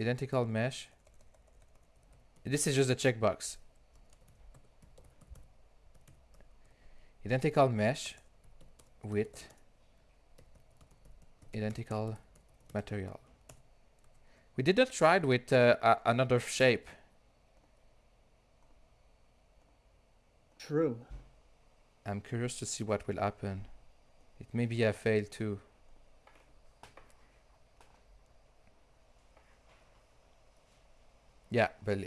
identical mesh. This is just a checkbox. Identical mesh with identical material. We did not try it with another shape. True. I'm curious to see what will happen. It may be a fail too. Yeah, but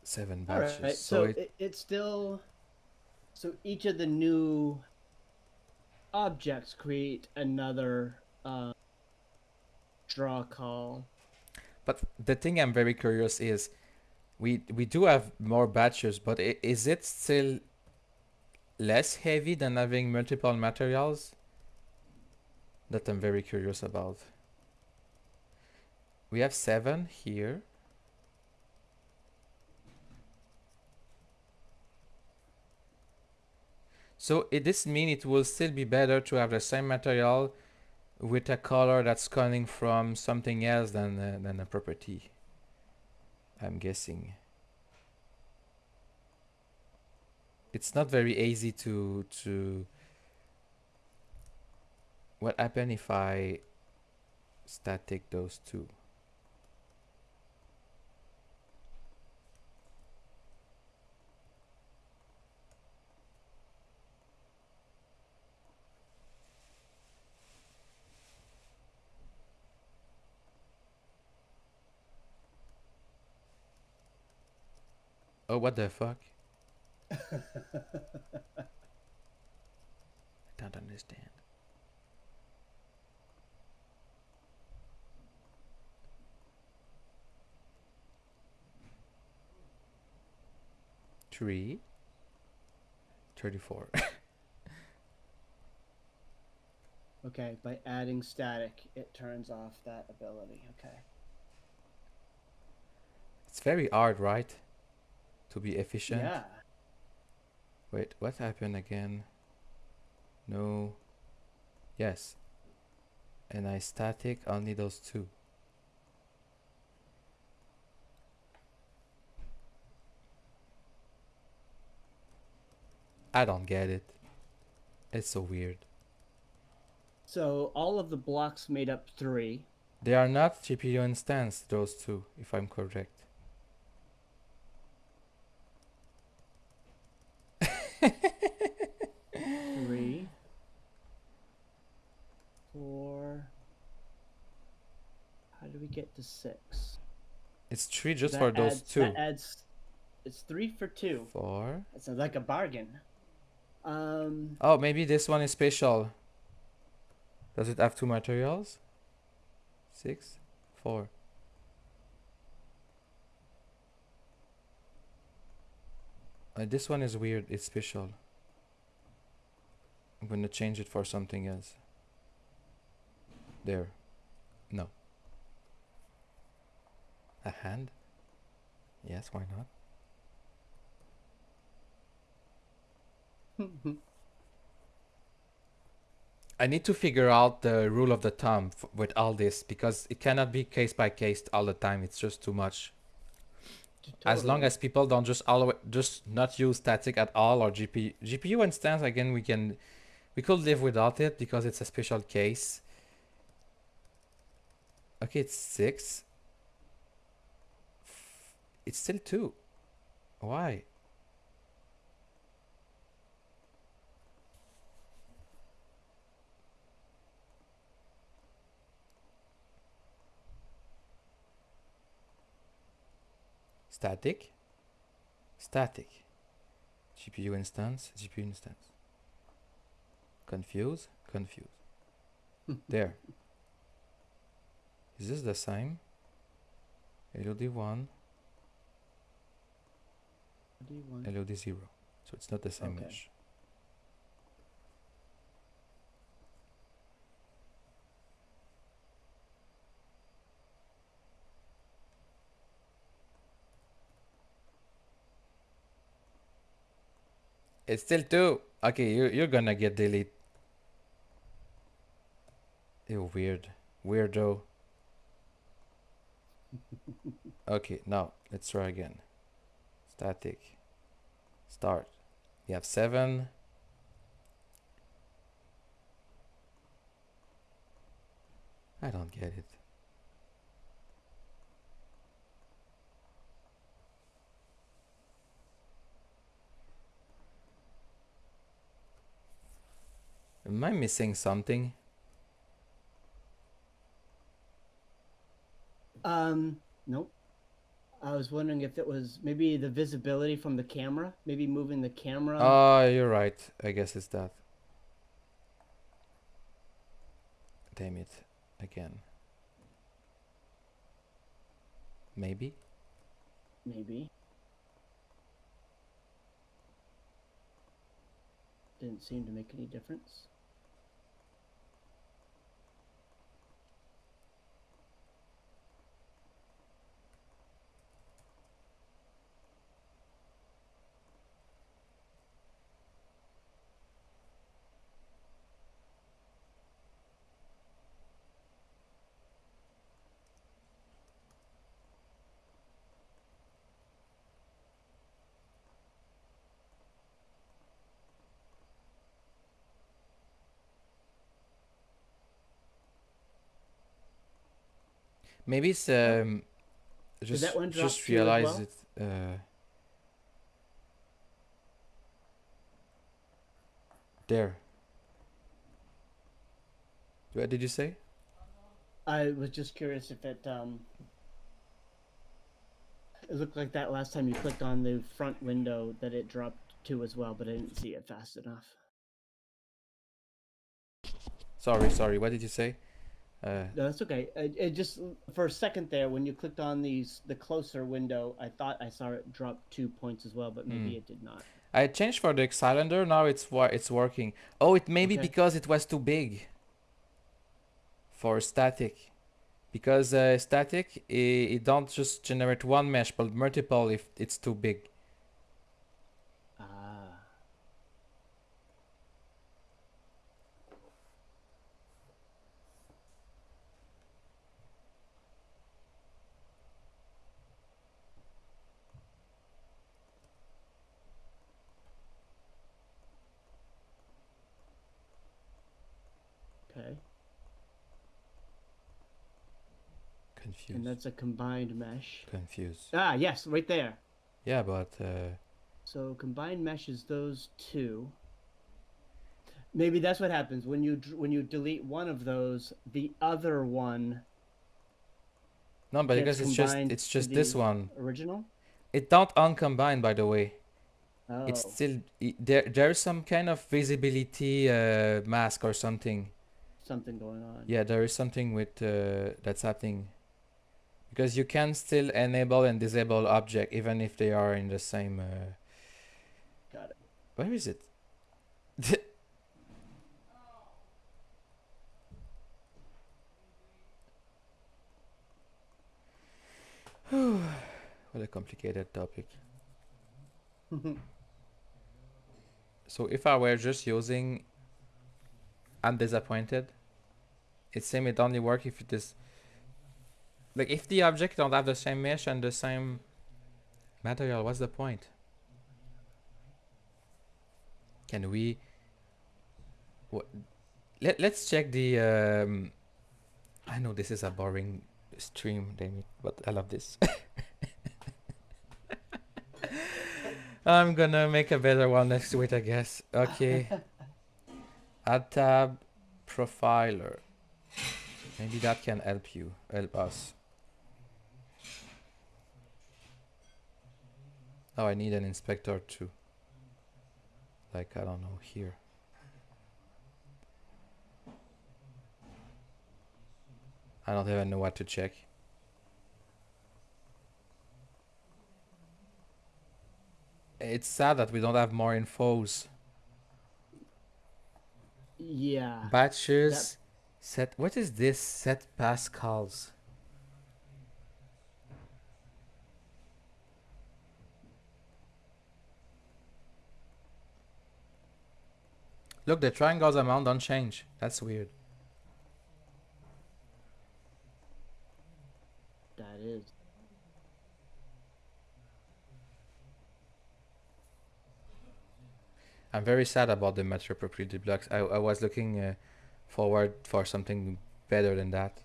7 All batches. right. So it's still. So each of the new objects create another draw call. But the thing I'm very curious is, we do have more batches, but is it still less heavy than having multiple materials? That I'm very curious about. We have 7 here. So this means it will still be better to have the same material with a color that's coming from something else than a property. I'm guessing. It's not very easy to. What happen if I static those two? Oh, what the fuck? I don't understand. Three. 34. Okay. By adding static, it turns off that ability. Okay. It's very hard, right? To be efficient. Yeah. Wait, what happened again? No. Yes. And I static only those two. I don't get it. It's so weird. So all of the blocks made up 3. They are not GPU instance, those two, if I'm correct. 3, 4. How do we get to 6? It's 3 just That for those adds, two. That adds. It's 3 for 2. 4. That sounds like a bargain. Oh, maybe this one is special. Does it have 2 materials? 6, 4. This one is weird. It's special. I'm gonna change it for something else. There. No. A hand? Yes, why not? I need to figure out the rule of the thumb with all this because it cannot be case by case all the time. It's just too much. As long Totally. as people don't just not use static at all or GPU instance, again we could live without it because it's a special case. Okay, it's 6. It's still 2. Why? Static. Static. GPU instance. GPU instance. Confuse. Confuse. There. Is this the same? LOD1. D1. LOD0. So it's not the same Okay. mesh. It's still 2. Okay, you're gonna get delete. Ew, weird. Weirdo. Okay, now let's try again. Static. Start. You have 7. I don't get it. Am I missing something? Nope. I was wondering if it was maybe the visibility from the camera, maybe moving the camera. Oh, you're right. I guess it's that. Damn it. Again. Maybe? Maybe. Didn't seem to make any difference. Maybe it's Did that one drop just too as realize well? it there. What did you say? I was just curious if it looked like that last time you clicked on the front window that it dropped to as well, but I didn't see it fast enough. Sorry, what did you say? No, that's okay. It just for a second there when you clicked on the closer window, I thought I saw it drop 2 points as well, but maybe it did not. I changed for the cylinder, now it's working. Oh, it may be Okay. because it was too big for static. Because static, it don't just generate one mesh, but multiple if it's too big. Ah. Okay. And Confused. that's a combined mesh. Confused. Ah, yes, right there. Yeah, but So combined mesh is those two. Maybe that's what happens when you delete one of those, the other one no, but gets because combined it's to just this the one. original. It don't uncombine, by the way. It's Oh, still there's some kind of visibility mask or something. something going on. Yeah, there is something with that's happening because you can still enable and disable object even if they are in the same. Got it. Where is it? What a complicated topic. So if I were just using, I'm disappointed. It seems it only work if it is like if the object don't have the same mesh and the same material. What's the point? Can we? Let's check the. I know this is a boring stream, damn it, but I love this. I'm gonna make a better one next week, I guess. Okay. Add tab, profiler. Maybe that can help us. Oh, I need an inspector too. Like, I don't know, here. I don't even know what to check. It's sad that we don't have more infos. Yeah. Batches, set, what is this? Set Pascals. Look, the triangles amount don't change. That's weird. That is. I'm very sad about the metro property blocks. I was looking forward for something better than that.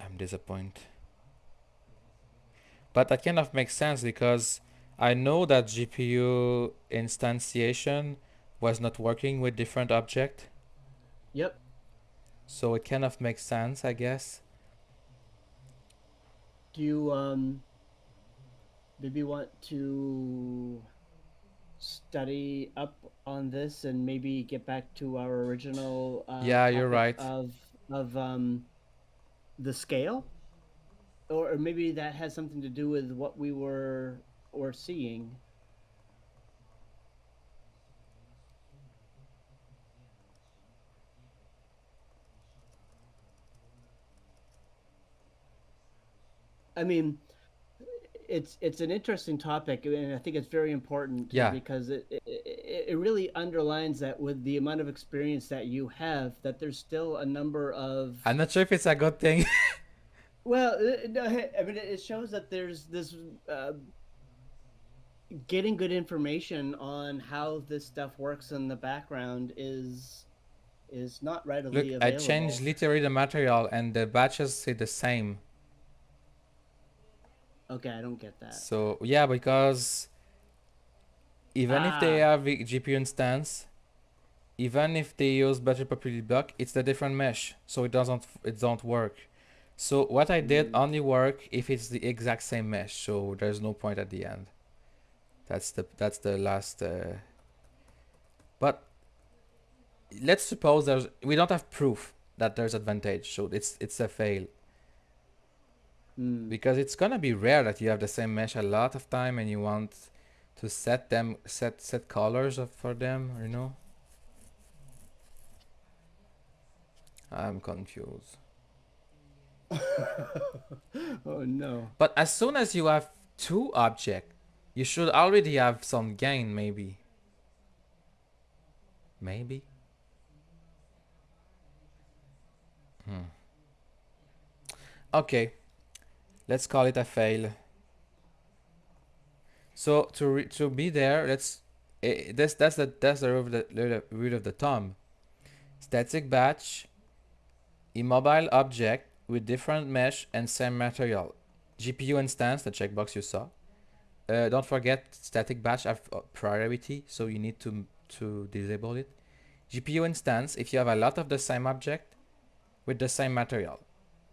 I'm disappointed. But that kind of makes sense because I know that GPU instantiation was not working with different object. Yep. So it kind of makes sense, I guess. Do you maybe want to study up on this and maybe get back to our original Yeah, you're topic right. of the scale? Or maybe that has something to do with what we were seeing. I mean, it's an interesting topic, and I think it's very important Yeah. because it really underlines that with the amount of experience that you have, that there's still a number of I'm not sure if it's a good thing. well, no, I mean, it shows that there's this getting good information on how this stuff works in the background is not Look, readily I available. changed literally the material and the batches say the same. Okay, I don't get that. So yeah, because even if they have a GPU instance, even if they use battery property block, it's the different mesh, so it don't work. So what I did only work if it's the exact same mesh, so there's no point at the end. That's the last. But let's suppose we don't have proof that there's advantage, so it's a fail. Because it's gonna be rare that you have the same mesh a lot of time and you want to set colors for them, you know. I'm confused. Oh no. But as soon as you have two objects, you should already have some gain, maybe. Maybe. Okay. Let's call it a fail. So to be there, let's that's the root of the thumb. Static batch, immobile object with different mesh and same material. GPU instance, the checkbox you saw. Don't forget static batch have priority, so you need to disable it. GPU instance, if you have a lot of the same object, with the same material.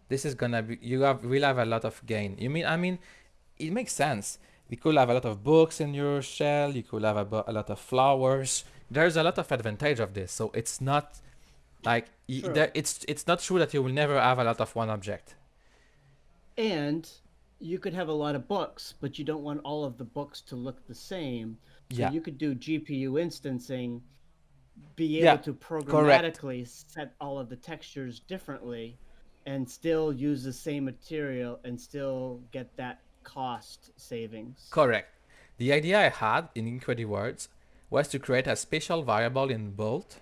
This is gonna be, will have a lot of gain. I mean, it makes sense. You could have a lot of books in your shell. You could have a lot of flowers. There's a lot of advantage of this. So it's not like True. it's not true that you will never have a lot of one object. And you could have a lot of books, but you don't want all of the books to look the same. So Yeah. you could do GPU instancing, be able Yeah, to correct. programmatically set all of the textures differently and still use the same material and still get that cost savings. Correct. The idea I had in IncrediWords was to create a special variable in Bolt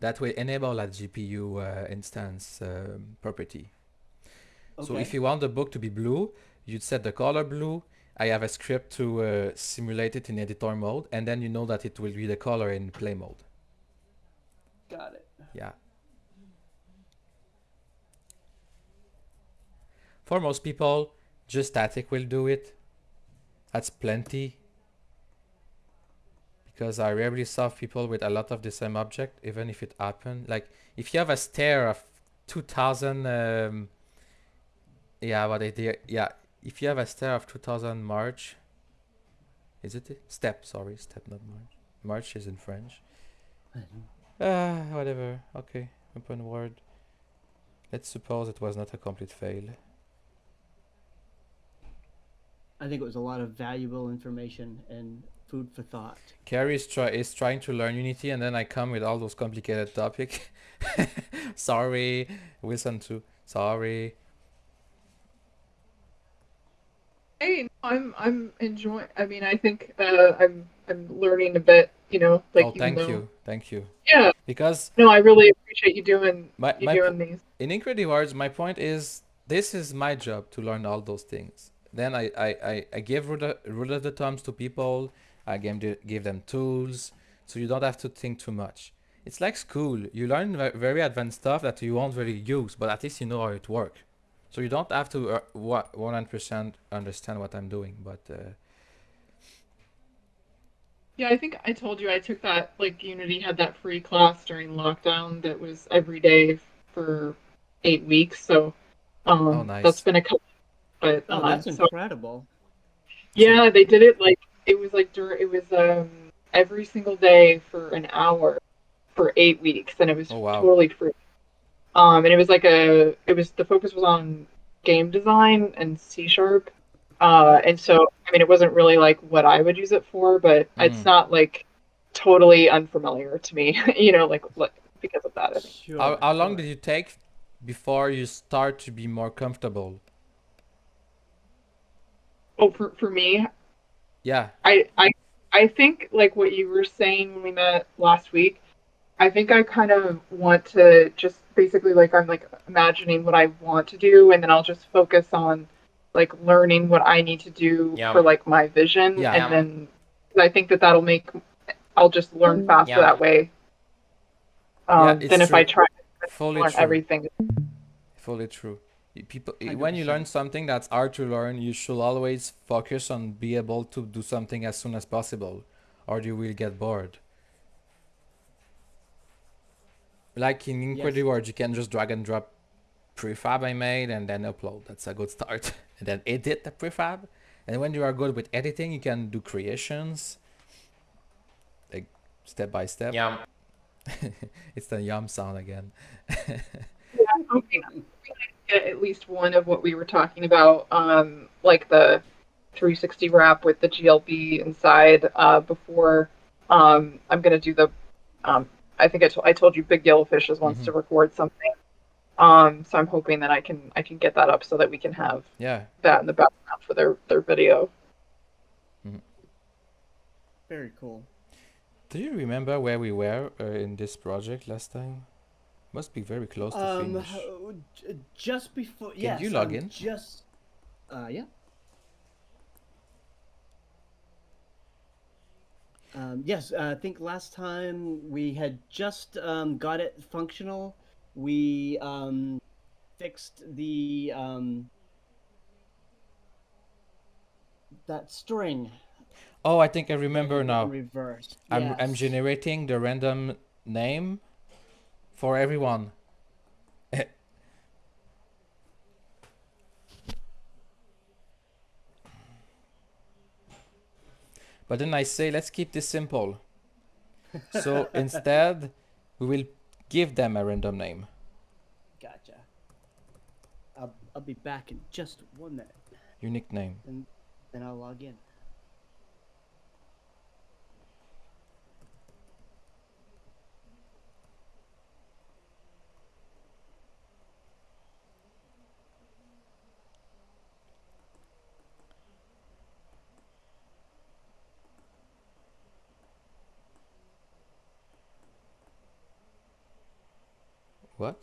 that will enable a GPU instance property. So Okay. if you want the book to be blue, you'd set the color blue. I have a script to simulate it in editor mode, and then you know that it will be the color in play mode. Got it. Yeah. For most people, just static will do it. That's plenty. Because I rarely saw people with a lot of the same object, even if it happened. Like, if you have a stair of 2000, yeah, what I did, yeah, if you have a stair of 2000 march, is it? Step, sorry, step, not march. March is in French. Whatever, okay, open word. Let's suppose it was not a complete fail. I think it was a lot of valuable information and food for thought. Carrie is trying to learn Unity, and then I come with all those complicated topics. Sorry, Wilson too. Sorry. Hey, I'm enjoying. I mean, I think I'm learning a bit. You know, like Oh, even thank though, you, thank you. yeah. Because No, I really appreciate you doing my these. in IncrediWords, my point is this is my job to learn all those things. Then I give rule of the thumbs to people. I give them tools, so you don't have to think too much. It's like school. You learn very advanced stuff that you won't really use, but at least you know how it works. So you don't have to 100% understand what I'm doing, but Yeah, I think I told you I took that, like, Unity had that free class during lockdown that was every day for 8 weeks. So oh that's nice. been a couple. But Oh, that's so incredible. yeah, they did it like it was like every single day for an hour for 8 weeks, and it was Oh wow. totally free. And it was like the focus was on game design and C sharp. And so, I mean, it wasn't really like what I would use it for, but it's not like totally unfamiliar to me, you know, like because of that, I think. Sure. How long did you take before you start to be more comfortable? Oh, for me, Yeah. I think like what you were saying when we met last week, I think I kind of want to just basically like I'm like imagining what I want to do, and then I'll just focus on like learning what I need to do for like my vision, Yeah. and then I think that'll make I'll just learn faster that way. Yeah, it's Than if I true. try to Fully learn true. everything. Fully true. People, 100%. when you learn something that's hard to learn, you should always focus on be able to do something as soon as possible, or you will get bored. Like in Yes. IncrediWords, you can just drag and drop prefab I made and then upload. That's a good start. And then edit the prefab. And when you are good with editing, you can do creations, like step by step. Yeah. It's the yum sound again. I'm hoping get at least one of what we were talking about, like the 360 wrap with the GLB inside before I'm gonna do the I think I told you Big Yellowfishes wants to record something. So I'm hoping that I can get that up so that we can have Yeah. that in the background for their video. Very cool. Do you remember where we were in this project last time? Must be very close to finish. Just before. Can Yes. you log in? Just. Yeah. Yes, I think last time we had just got it functional. We fixed the that string. Oh, I think I remember in now. reverse. I'm Yes. generating the random name for everyone. But then I say, let's keep this simple. So instead, we will give them a random name. Gotcha. I'll be back in just 1 minute, Unique name. and then I'll log in. What?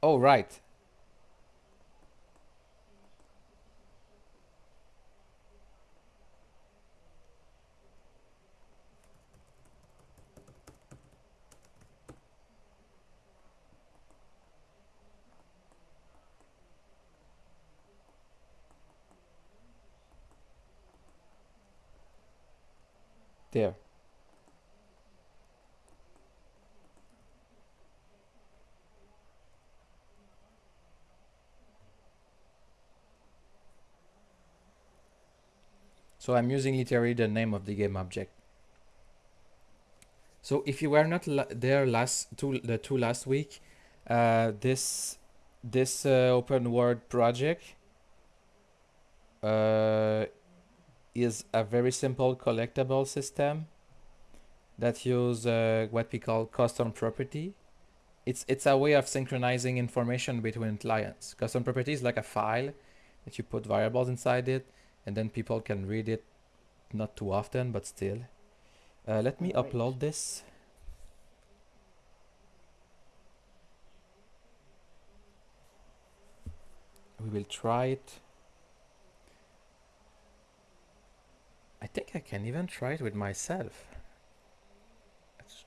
Oh, right. There. So I'm using literally the name of the game object. So if you were not there the two last week, this open world project is a very simple collectible system that use what we call custom property. It's a way of synchronizing information between clients. Custom property is like a file that you put variables inside it, and then people can read it, not too often, but still. Let me Alright. upload this. We will try it. I think I can even try it with myself.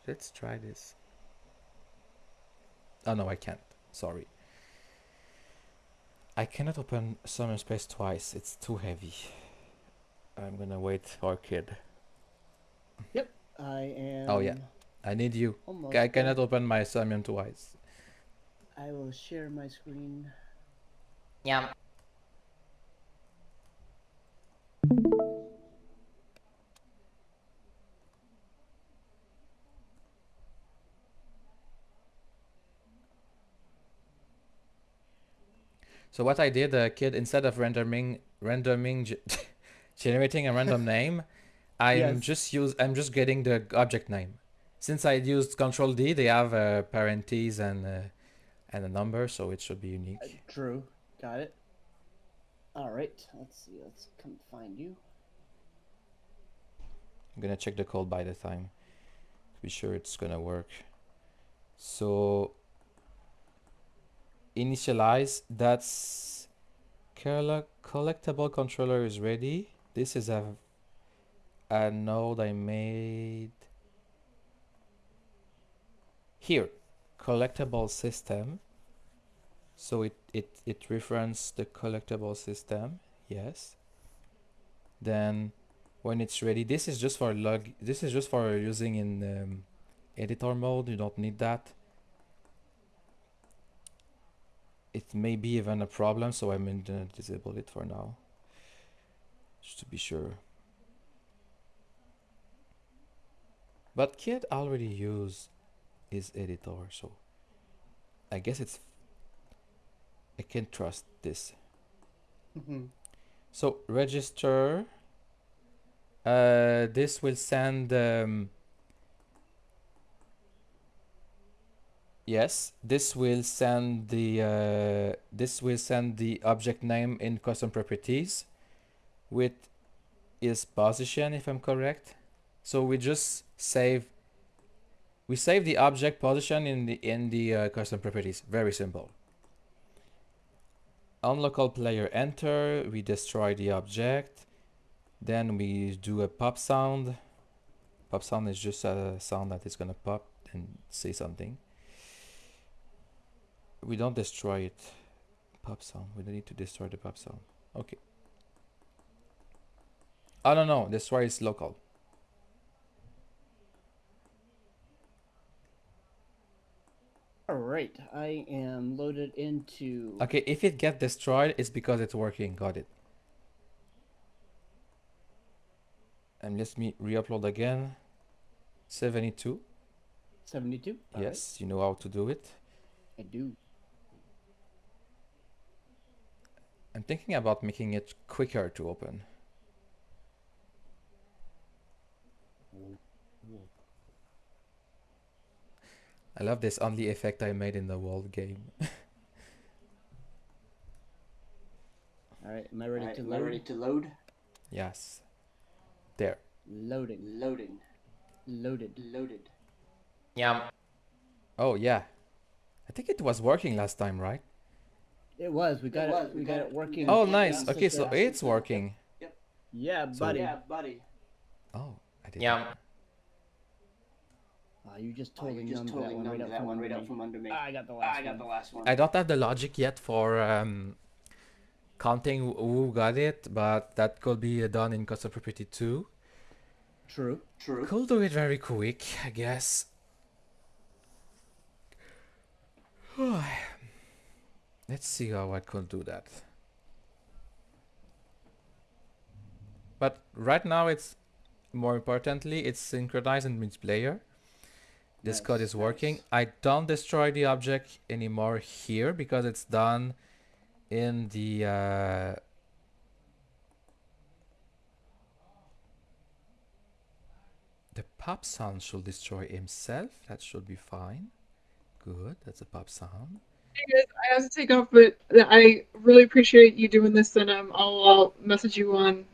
Let's try this. Oh no, I can't. Sorry. I cannot open Somnium Space twice. It's too heavy. I'm gonna wait for Kid. Yep, I am. Oh yeah, I need you. Almost I cannot there. open my Somnium twice. I will share my screen. Yum. So what I did, Kid, instead of generating a random name, I'm Yes. just getting the object name. Since I used Control D, they have parentheses and a number, so it should be unique. True. Got it. Alright, let's see. Let's come find you. I'm gonna check the code by the time to be sure it's gonna work. So initialize, that's collectible controller is ready. This is a node I made here, collectible system. So it references the collectible system, yes. Then when it's ready, this is just for using in editor mode. You don't need that. It may be even a problem, so I'm gonna disable it for now, just to be sure. But Kid already used his editor, so I guess I can trust this. So register. This will send. Yes, this will send the object name in custom properties with its position, if I'm correct. So we just save the object position in the custom properties. Very simple. On local player enter, we destroy the object. Then we do a pop sound. Pop sound is just a sound that is gonna pop and say something. We don't destroy it. Pop sound. We don't need to destroy the pop sound. Okay. Oh no, destroy is local. Alright, I am loaded into. Okay, if it gets destroyed, it's because it's working. Got it. And let me re-upload again. 72. 72. All right. Yes, you know how to do it. I do. I'm thinking about making it quicker to open. I love this only effect I made in the world game. All right. Am I ready to Am load? I ready to load? Yes. There. Loading. Loading. Loaded. Loaded. Oh yeah. I think it was working last time, right? It was. We got it. We got it working. Oh, fast nice. as Okay, so that. it's working. Yeah, So- buddy. Yeah, buddy. Oh, I didn't. Yeah. You just Oh, totally you just numbed totally that numbed that one right under out from under me. I got the last I got one. the last one. I don't have the logic yet for counting who got it, but that could be done in Custom Property 2. True. True. Could do it very quick, I guess. Let's see how I could do that. But right now it's, more importantly, it's synchronized in multiplayer. This Nice, code is working. I don't destroy the object anymore here because it's done in the pop sound should destroy himself. That should be fine. Good, that's a pop sound. Hey guys, I have to take off, but I really appreciate you doing this, and I'll message you on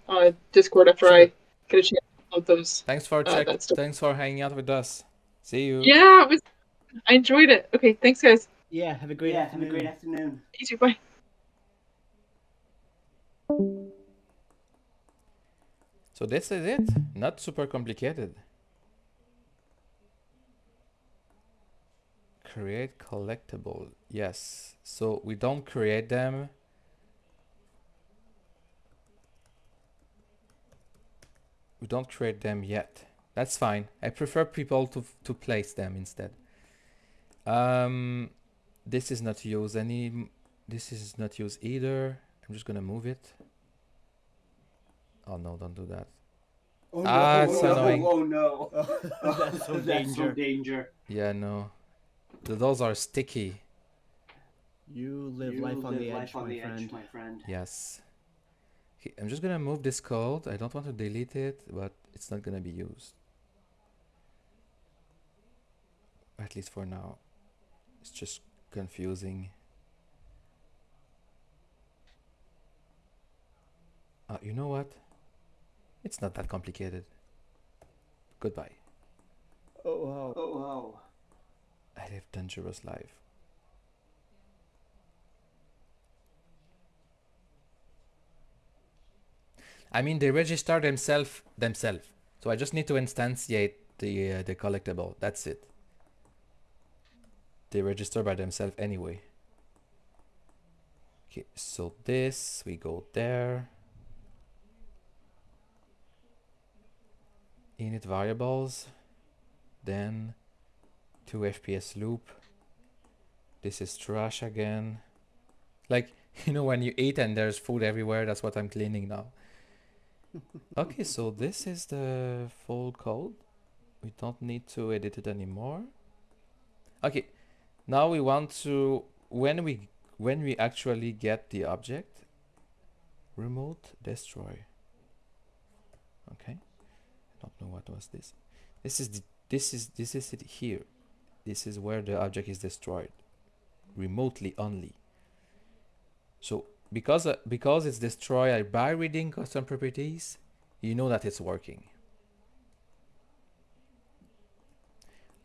Discord after Sure. I get a chance to upload those. Thanks for that stuff. Thanks for hanging out with us. See you. Yeah, I enjoyed it. Okay, thanks guys. Yeah. Have a great afternoon. Have a great afternoon. You too. Bye. So this is it. Not super complicated. Create collectible. Yes. So we don't create them. We don't create them yet. That's fine. I prefer people to place them instead. This is not used any. This is not used either. I'm just gonna move it. Oh no! Don't do that. Oh Ah, it's annoying. Oh no. That's so danger. danger. Yeah, no. Those are sticky. You live You life on live the life edge, on my the friend. edge, my friend. Yes. Okay, I'm just gonna move this code. I don't want to delete it, but it's not gonna be used. At least for now. It's just confusing. You know what? It's not that complicated. Goodbye. Oh wow. Oh wow. I live dangerous life. I mean, they register themselves. So I just need to instantiate the collectible. That's it. They register by themselves anyway. Okay, so this, we go there. Init variables. Then 2 FPS loop. This is trash again. Like, you know, when you eat and there's food everywhere, that's what I'm cleaning now. Okay, so this is the full code. We don't need to edit it anymore. Okay, now we want to, when we actually get the object, remote destroy. Okay, I don't know what was this. This is it here. This is where the object is destroyed, remotely only. So because it's destroyed by reading custom properties, you know that it's working.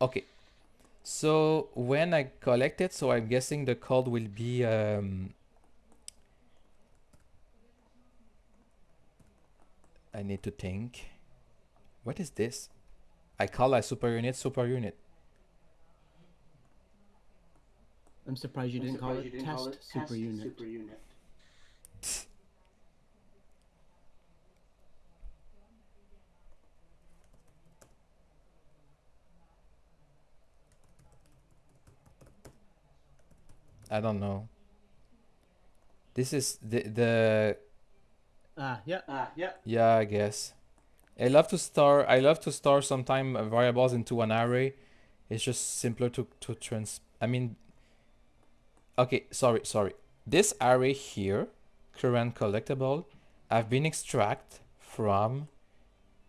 Okay, so when I collect it, so I'm guessing the code will be I need to think. What is this? I call a super unit. I'm surprised you didn't call it test super unit. Super unit. I don't know. This is the Yeah. Yeah. yeah, I guess. I love to store sometime variables into an array. It's just simpler to I mean, okay, sorry. This array here, current collectible, have been extract from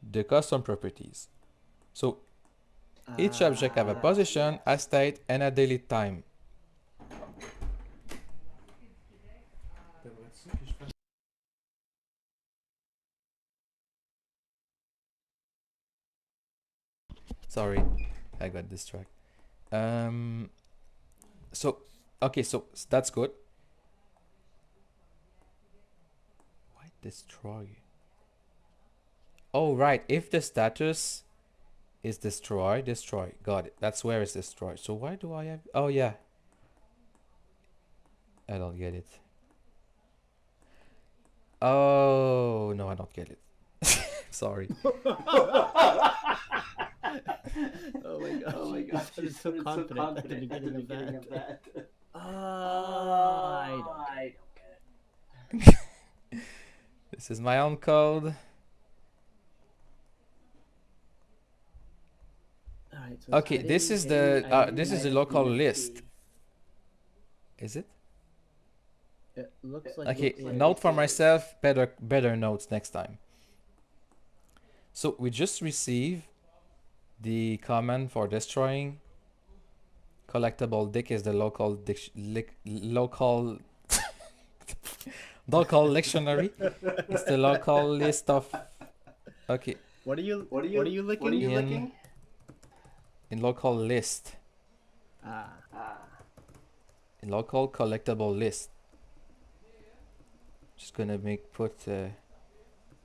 the custom properties. So each object have a position, a state, and a delete time. Sorry, I got distracted. So okay, so that's good. Why destroy? Oh right, if the status is destroy. Got it. That's where it's destroyed. So why do I have? Oh yeah, I don't get it. Oh no, I don't get it. Sorry. Oh my gosh! Oh my You gosh! sounded so confident at the beginning of that. I don't I don't get it. This is my own code. All right. So Okay, this is the local list. Is it? It looks like Okay, it is. note for myself. Better notes next time. So we just received the command for destroying. Collectible dick is the local local dictionary. It's the local list of. Okay, What are you? What are you looking? in in local list, Ah. in local collectible list. Just gonna put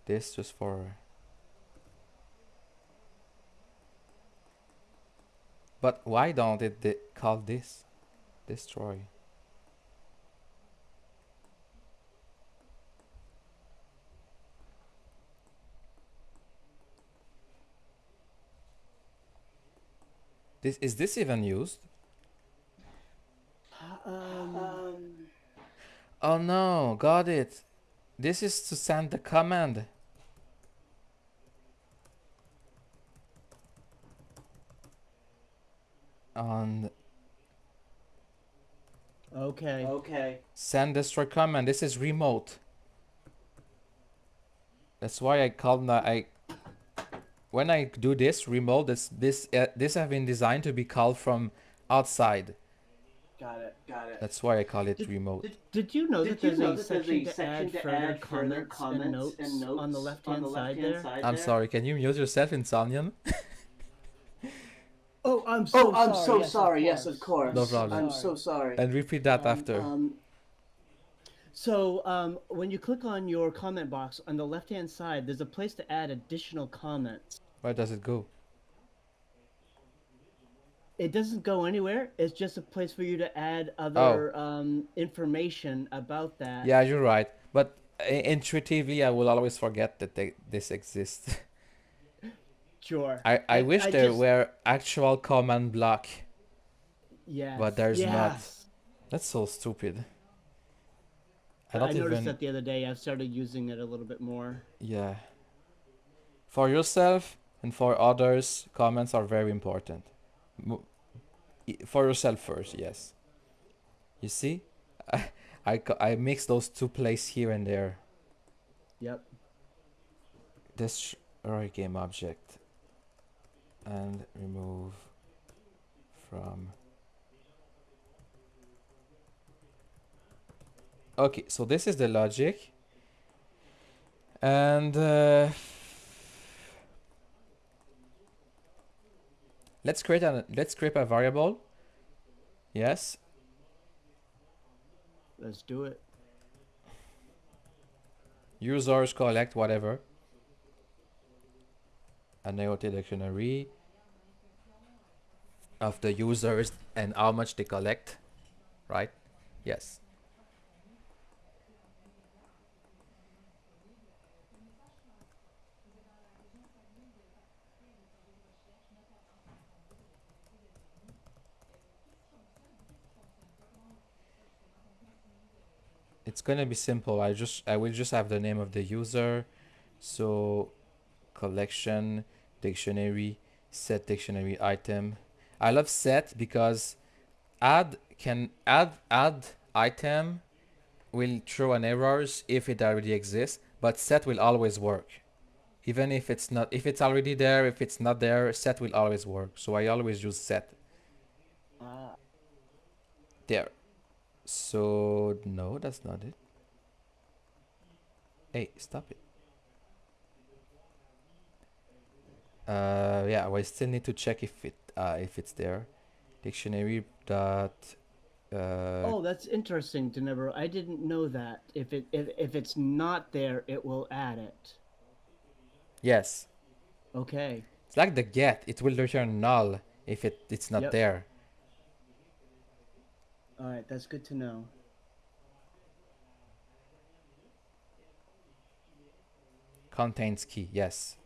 this just for. But why don't it call this destroy? Is this even used? Oh no, got it. This is to send the command. On Okay. send destroy command. This is remote. That's why I called when I do this remote. This have been designed to be called from outside. Got it. That's why I call it remote. Did you know that there's a section to section add to further add further comments and notes on the left-hand side there? I'm sorry. Can you mute yourself in Somnium? Oh, I'm so sorry. Yes, of course. No problem. I'm so sorry. And repeat that after. So when you click on your comment box on the left-hand side, there's a place to add additional comments. Where does it go? It doesn't go anywhere. It's just a place for you to add other information about that. Yeah, you're right. But intuitively, I will always forget that this exists. Sure. I wish there were actual command block. Yeah. But there's not. That's so stupid. I noticed that the other day. I've started using it a little bit more. Yeah. For yourself and for others, comments are very important. For yourself first, yes. You see? I mix those two places here and there. Yep. Destroy game object. And remove from. Okay, so this is the logic. And let's create a variable. Yes. Let's do it. Users collect whatever. An IoT dictionary of the users and how much they collect, right? Yes. It's gonna be simple. I will just have the name of the user. So collection, dictionary, set dictionary item. I love set because add item will throw an errors if it already exists, but set will always work. Even if it's not, if it's already there, if it's not there, set will always work. So I always use set. There. So no, that's not it. Hey, stop it. Yeah, I still need to check if it's there. Dictionary dot. Oh, that's interesting, Denevraut. I didn't know that. If it's not there, it will add it. Yes. Okay. It's like the get. It will return null if it's not Yep. there. All right, that's good to know. Contains key. Yes.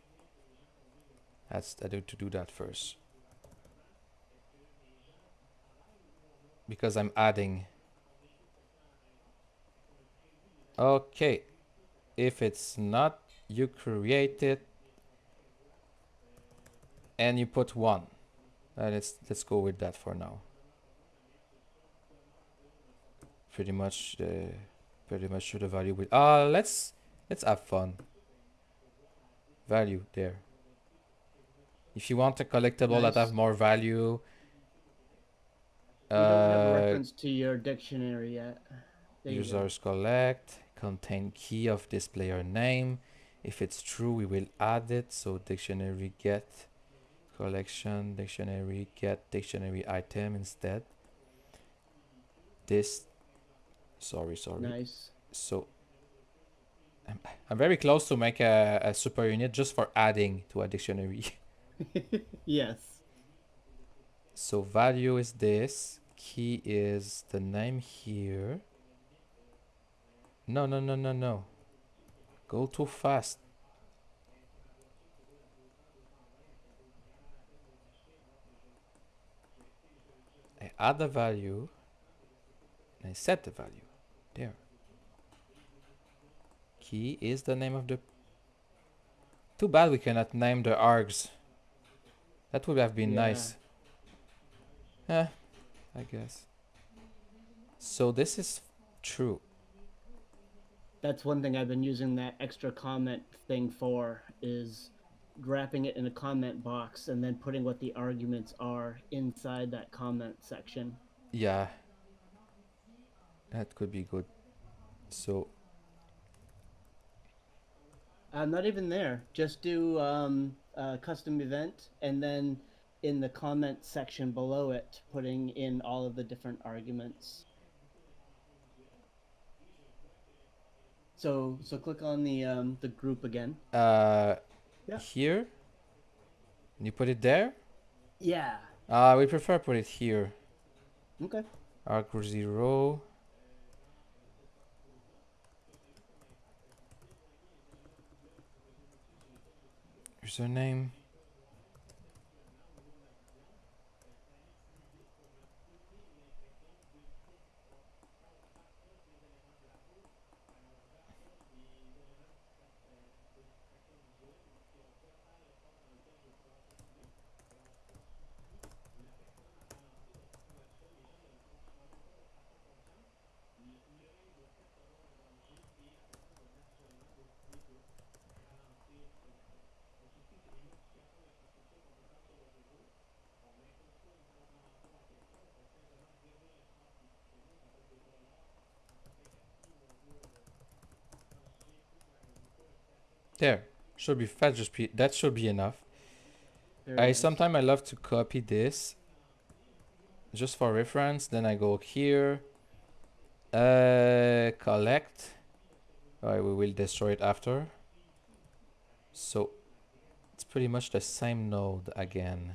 I need to do that first. Because I'm adding. Okay. If it's not, you create it and you put 1. Let's go with that for now. Pretty much the value with let's have fun. Value there. If you want a collectible that Nice. have more value, You don't have a reference to your dictionary yet. There you go. users collect, contain key of this player name. If it's true, we will add it. So dictionary get collection, dictionary get dictionary item instead. This, sorry. Nice. So I'm very close to make a super unit just for adding to a dictionary. Yes. So value is this. Key is the name here. No. Go too fast. I add the value and I set the value. There. Key is the name of the... Too bad we cannot name the args. That would have been nice. I guess. So this is true. That's one thing I've been using that extra comment thing for, is wrapping it in a comment box and then putting what the arguments are inside that comment section. Yeah. That could be good. So Not even there. Just do a custom event, and then in the comment section below it, putting in all of the different arguments. So click on the group again. Yeah. Here? And you put it there? Yeah. We prefer put it here. Okay. arg0. Username. There. Should be fast. That should be enough. Sometimes I love to copy this just for reference. Then I go here. Collect. Alright, we will destroy it after. So it's pretty much the same node again.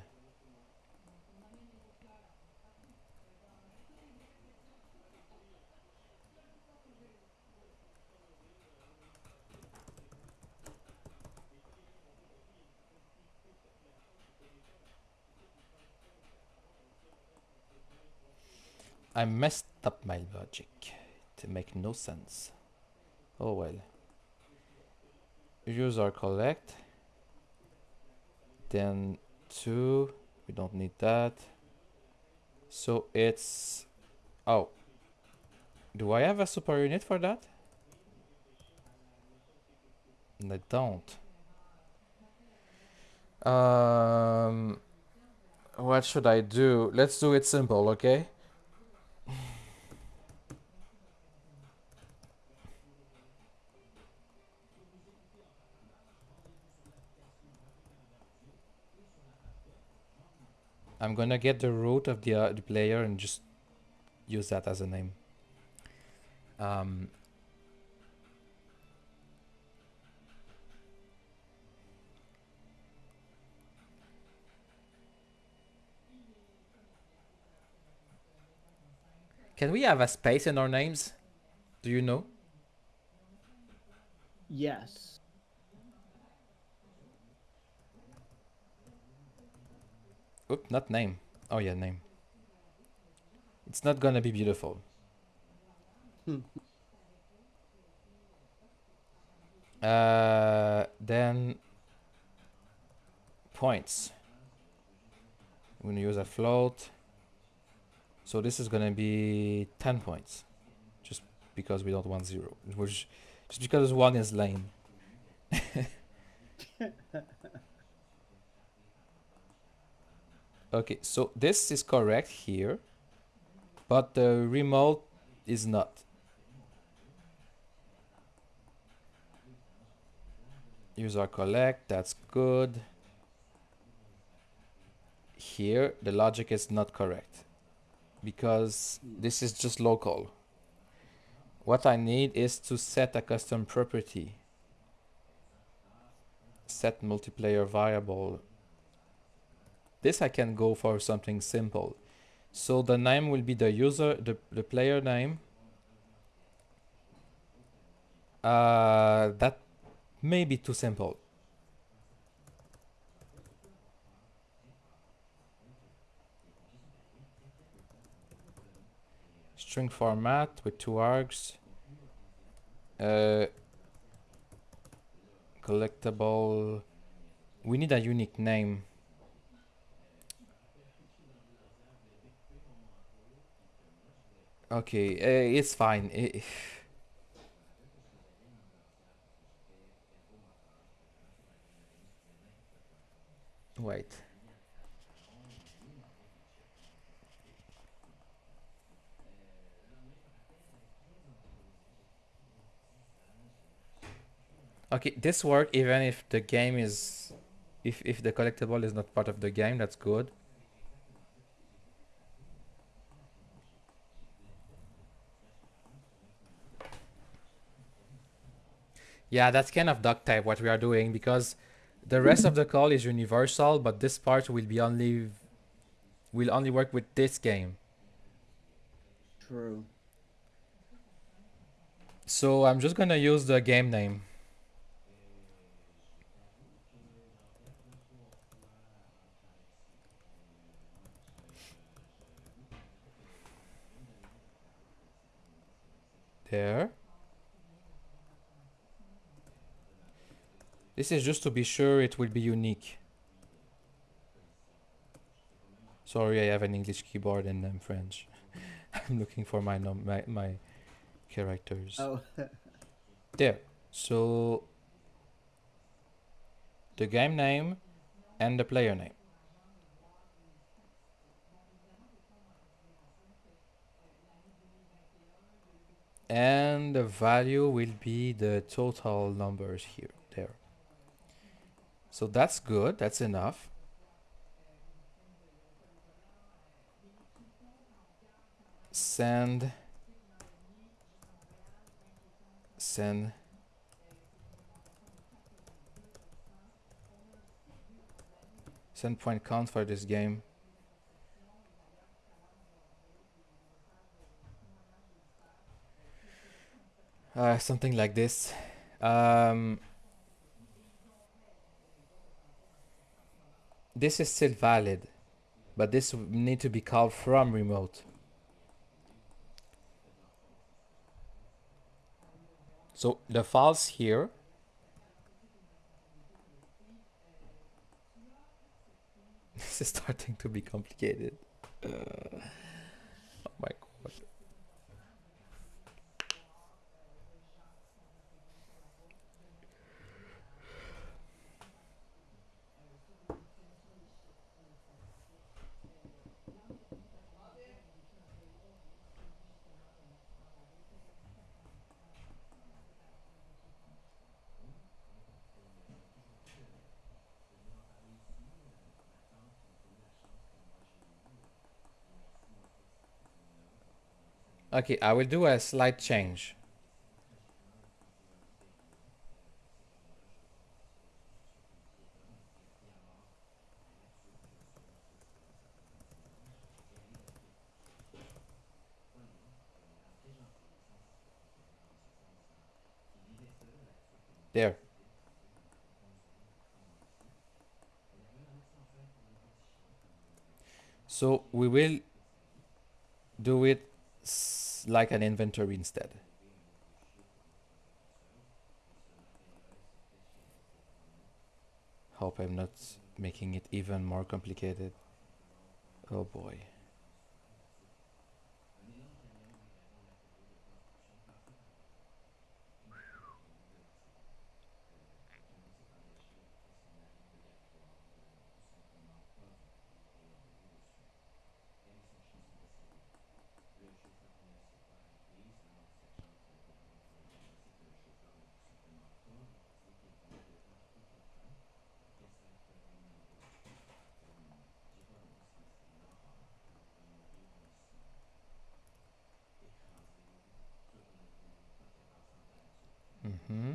I messed up my logic. It make no sense. Oh well. User collect. Then 2. We don't need that. So it's... Oh. Do I have a super unit for that? And I don't. What should I do? Let's do it simple, okay? I'm gonna get the root of the player and just use that as a name. Can we have a space in our names? Do you know? Yes. Oop, not name. Oh yeah, name. It's not gonna be beautiful. Then points. I'm gonna use a float. So this is gonna be 10 points. Just because we don't want 0. Which, just because 1 is lame. Okay, so this is correct here. But the remote is not. Use our collect, that's good. Here, the logic is not correct. Because this is just local. What I need is to set a custom property. Set multiplayer variable. This I can go for something simple. So the name will be the user, the player name. That may be too simple. String format with 2 args. Collectible. We need a unique name. Okay, it's fine. Wait. Okay, this works even if the game is... If the collectible is not part of the game, that's good. Yeah, that's kind of duct tape what we are doing, because the rest of the call is universal, but this part will only work with this game. True. So I'm just gonna use the game name. There. This is just to be sure it will be unique. Sorry, I have an English keyboard and I'm French. I'm looking for my characters. Oh. There. So the game name and the player name. And the value will be the total numbers here. There. So that's good. That's enough. Send point count for this game. Something like this. This is still valid, but this need to be called from remote. So the false here This is starting to be complicated. Oh my god. Okay, I will do a slight change. There. So we will do it like an inventory instead. Hope I'm not making it even more complicated. Oh boy. Mm-hmm.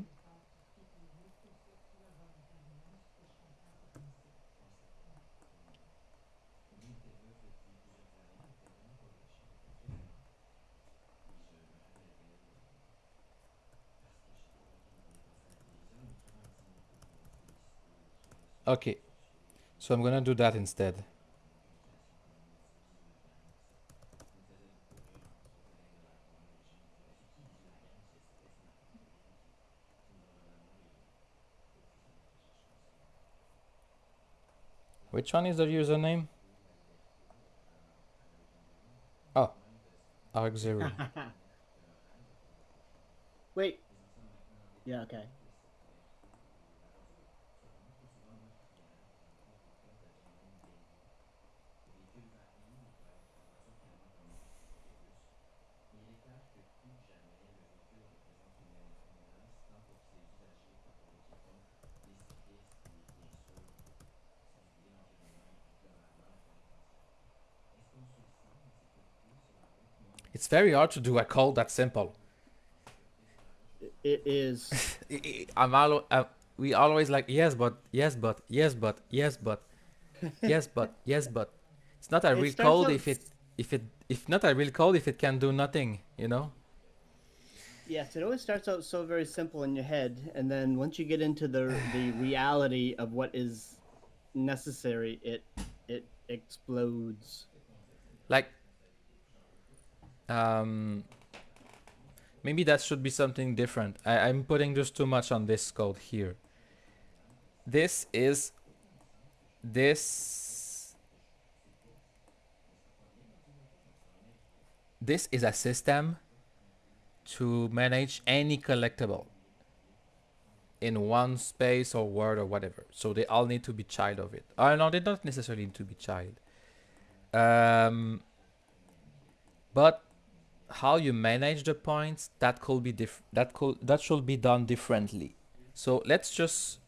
Okay, so I'm gonna do that instead. Which one is the username? Oh, Arc0. Wait. Yeah, okay. It's very hard to do a code that simple. It is. We always like yes but yes but yes but yes but yes but yes but. It's not a It real starts code out. if not a real code if it can do nothing, you know? Yes, it always starts out so very simple in your head, and then once you get into the reality of what is necessary, it explodes. Like maybe that should be something different. I'm putting just too much on this code here. This is this this is a system to manage any collectible in one space or word or whatever. So they all need to be child of it. Oh no, they don't necessarily need to be child. But how you manage the points that could be that should be done differently. So let's just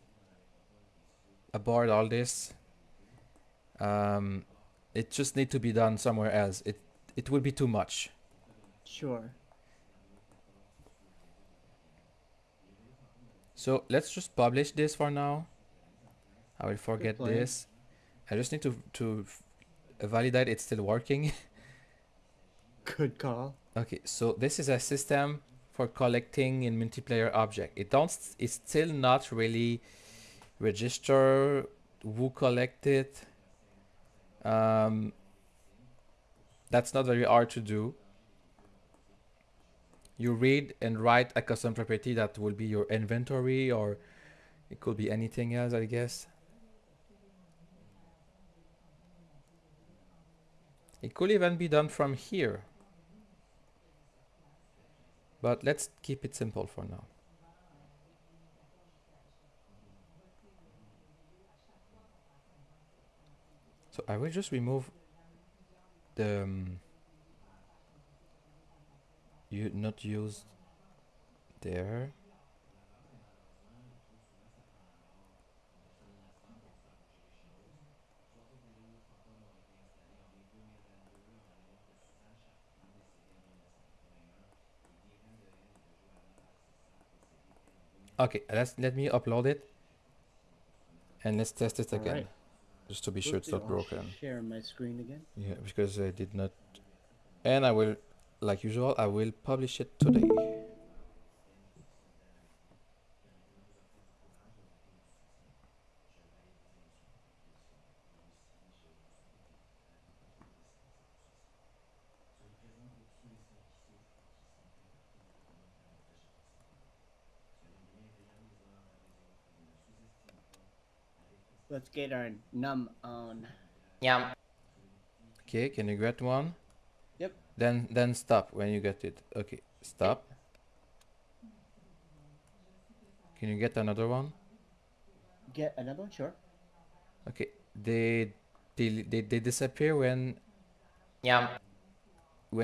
abort all this. It just need to be done somewhere else. It will be too much. Sure. So let's just publish this for now. I will forget plan. this. I just need to validate it's still working. Good call. Okay, so this is a system for collecting in multiplayer object. It's still not really register who collected. That's not very hard to do. You read and write a custom property that will be your inventory, or it could be anything else, I guess. It could even be done from here. But let's keep it simple for now. So I will just remove the you not used there. Okay, let me upload it and let's test it again. Alright. Just to be sure it's not I'll broken. share my screen again. Yeah, because I did not. And I will, like usual, I will publish it today. Let's get our num on. Okay, can you get one? Yep. Then stop when you get it. Okay, stop. Can you get another one? Get another one, sure. Okay, they disappear when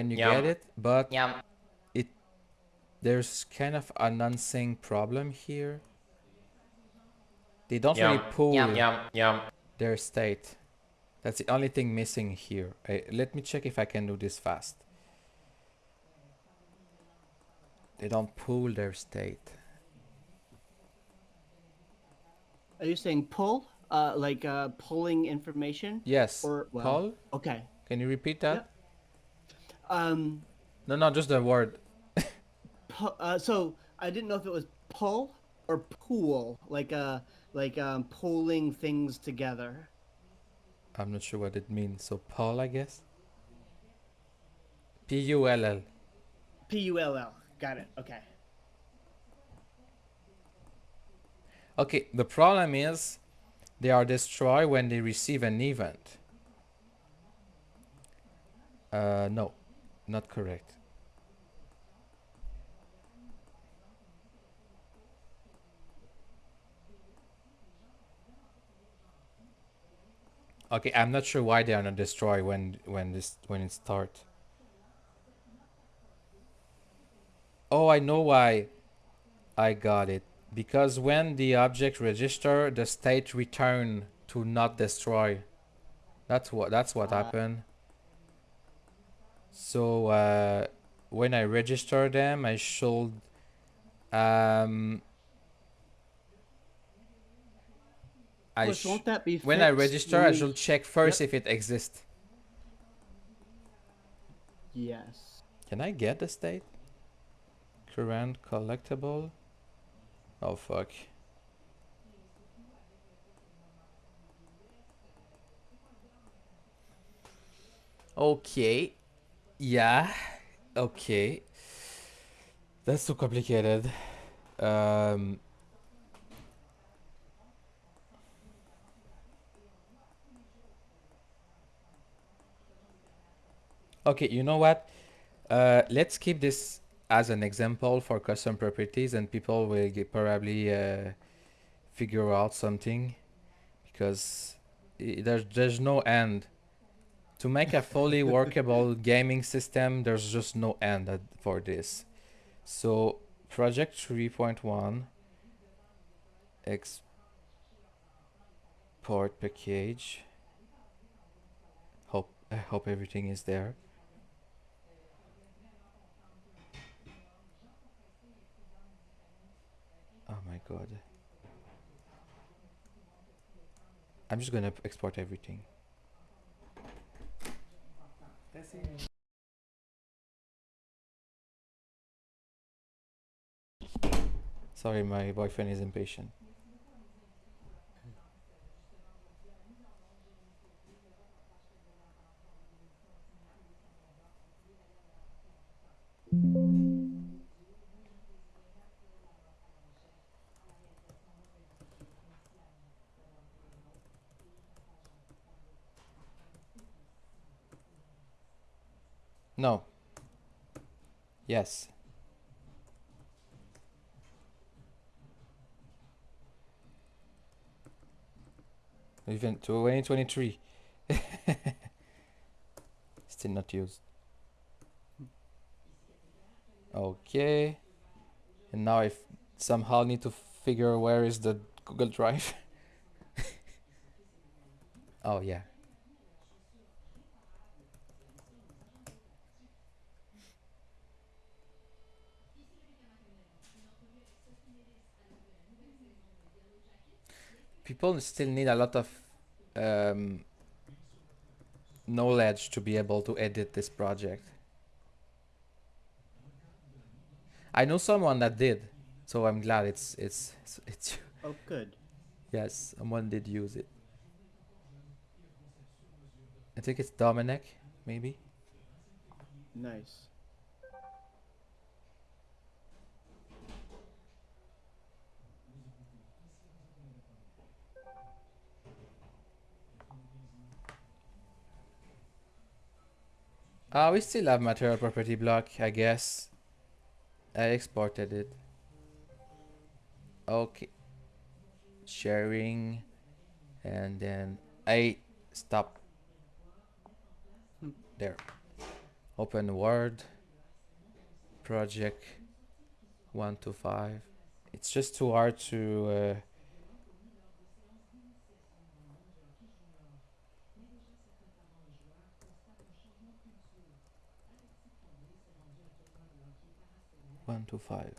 you get it, but there's kind of a non-sync problem here. They don't really pull their state. That's the only thing missing here. Let me check if I can do this fast. They don't pull their state. Are you saying pull? Like pulling information? Yes. Or well, Pull? okay. Can you repeat that? Yep. No, just the word. So I didn't know if it was pull or pool, like pulling things together. I'm not sure what it means. So pull, I guess. P-U-L-L. P-U-L-L. Got it. Okay. Okay, the problem is they are destroyed when they receive an event. No, not correct. Okay, I'm not sure why they are not destroyed when it starts. Oh, I know why. I got it. Because when the object register, the state return to not destroy. That's what happened. So when I register them, I should Won't that be when I fixed register, when I we... should check first Yep. if it exists. Yes. Can I get the state? Current collectible. Oh fuck. Okay. Yeah. Okay. That's too complicated. Okay, you know what? Let's keep this as an example for custom properties, and people will probably figure out something, because there's no end. To make a fully workable gaming system, there's just no end for this. So project 3.1 export package. I hope everything is there. Oh my god. I'm just gonna export everything. Sorry, my boyfriend is impatient. No. Yes. Even 2023. Still not used. Okay. And now I somehow need to figure where is the Google Drive. Oh yeah. People still need a lot of um, knowledge to be able to edit this project. I know someone that did, so I'm glad it's Oh, good. yes, someone did use it. I think it's Dominic, maybe. Nice. We still have material property block, I guess. I exported it. Okay. Sharing, and then I stop there. Open Word. Project 1 to 5. It's just too hard to. 1 to 5.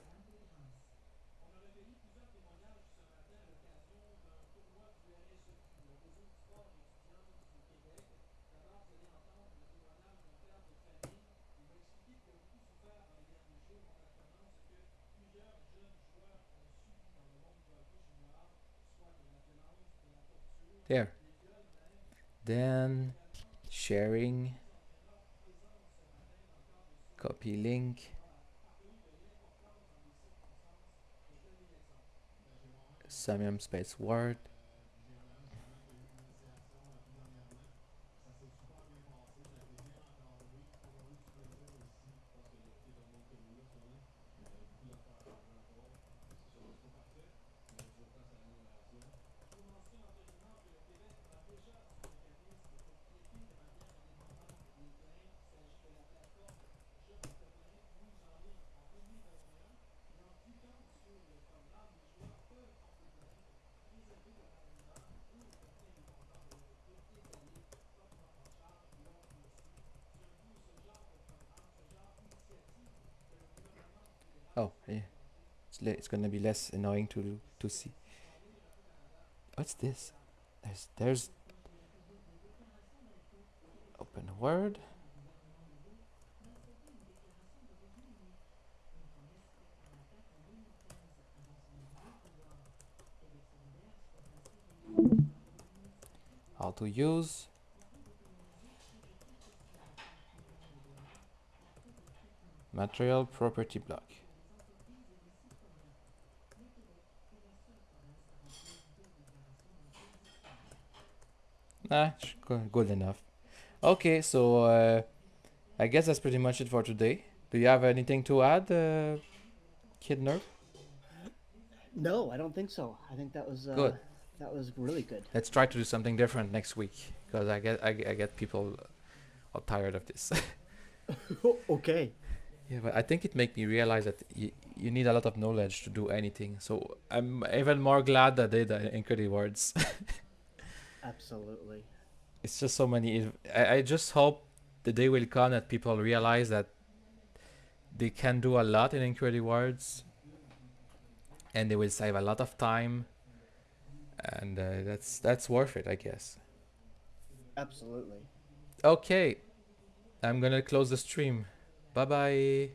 There. Then sharing. Copy link. Somnium space Word. Oh, yeah. It's gonna be less annoying to see. What's this? There's open Word. How to use. Material property block. Nah, good enough. Okay, so I guess that's pretty much it for today. Do you have anything to add, Kid Nerve? No, I don't think so. I think Good. that was really good. Let's try to do something different next week because I get people all tired of this. Okay. Yeah, but I think it made me realize that you need a lot of knowledge to do anything. So I'm even more glad that they did the Incredible Words. Absolutely. It's just so many. I just hope the day will come that people realize that they can do a lot in Incredible Words, and they will save a lot of time, and that's worth it, I guess. Absolutely. Okay, I'm gonna close the stream. Bye bye.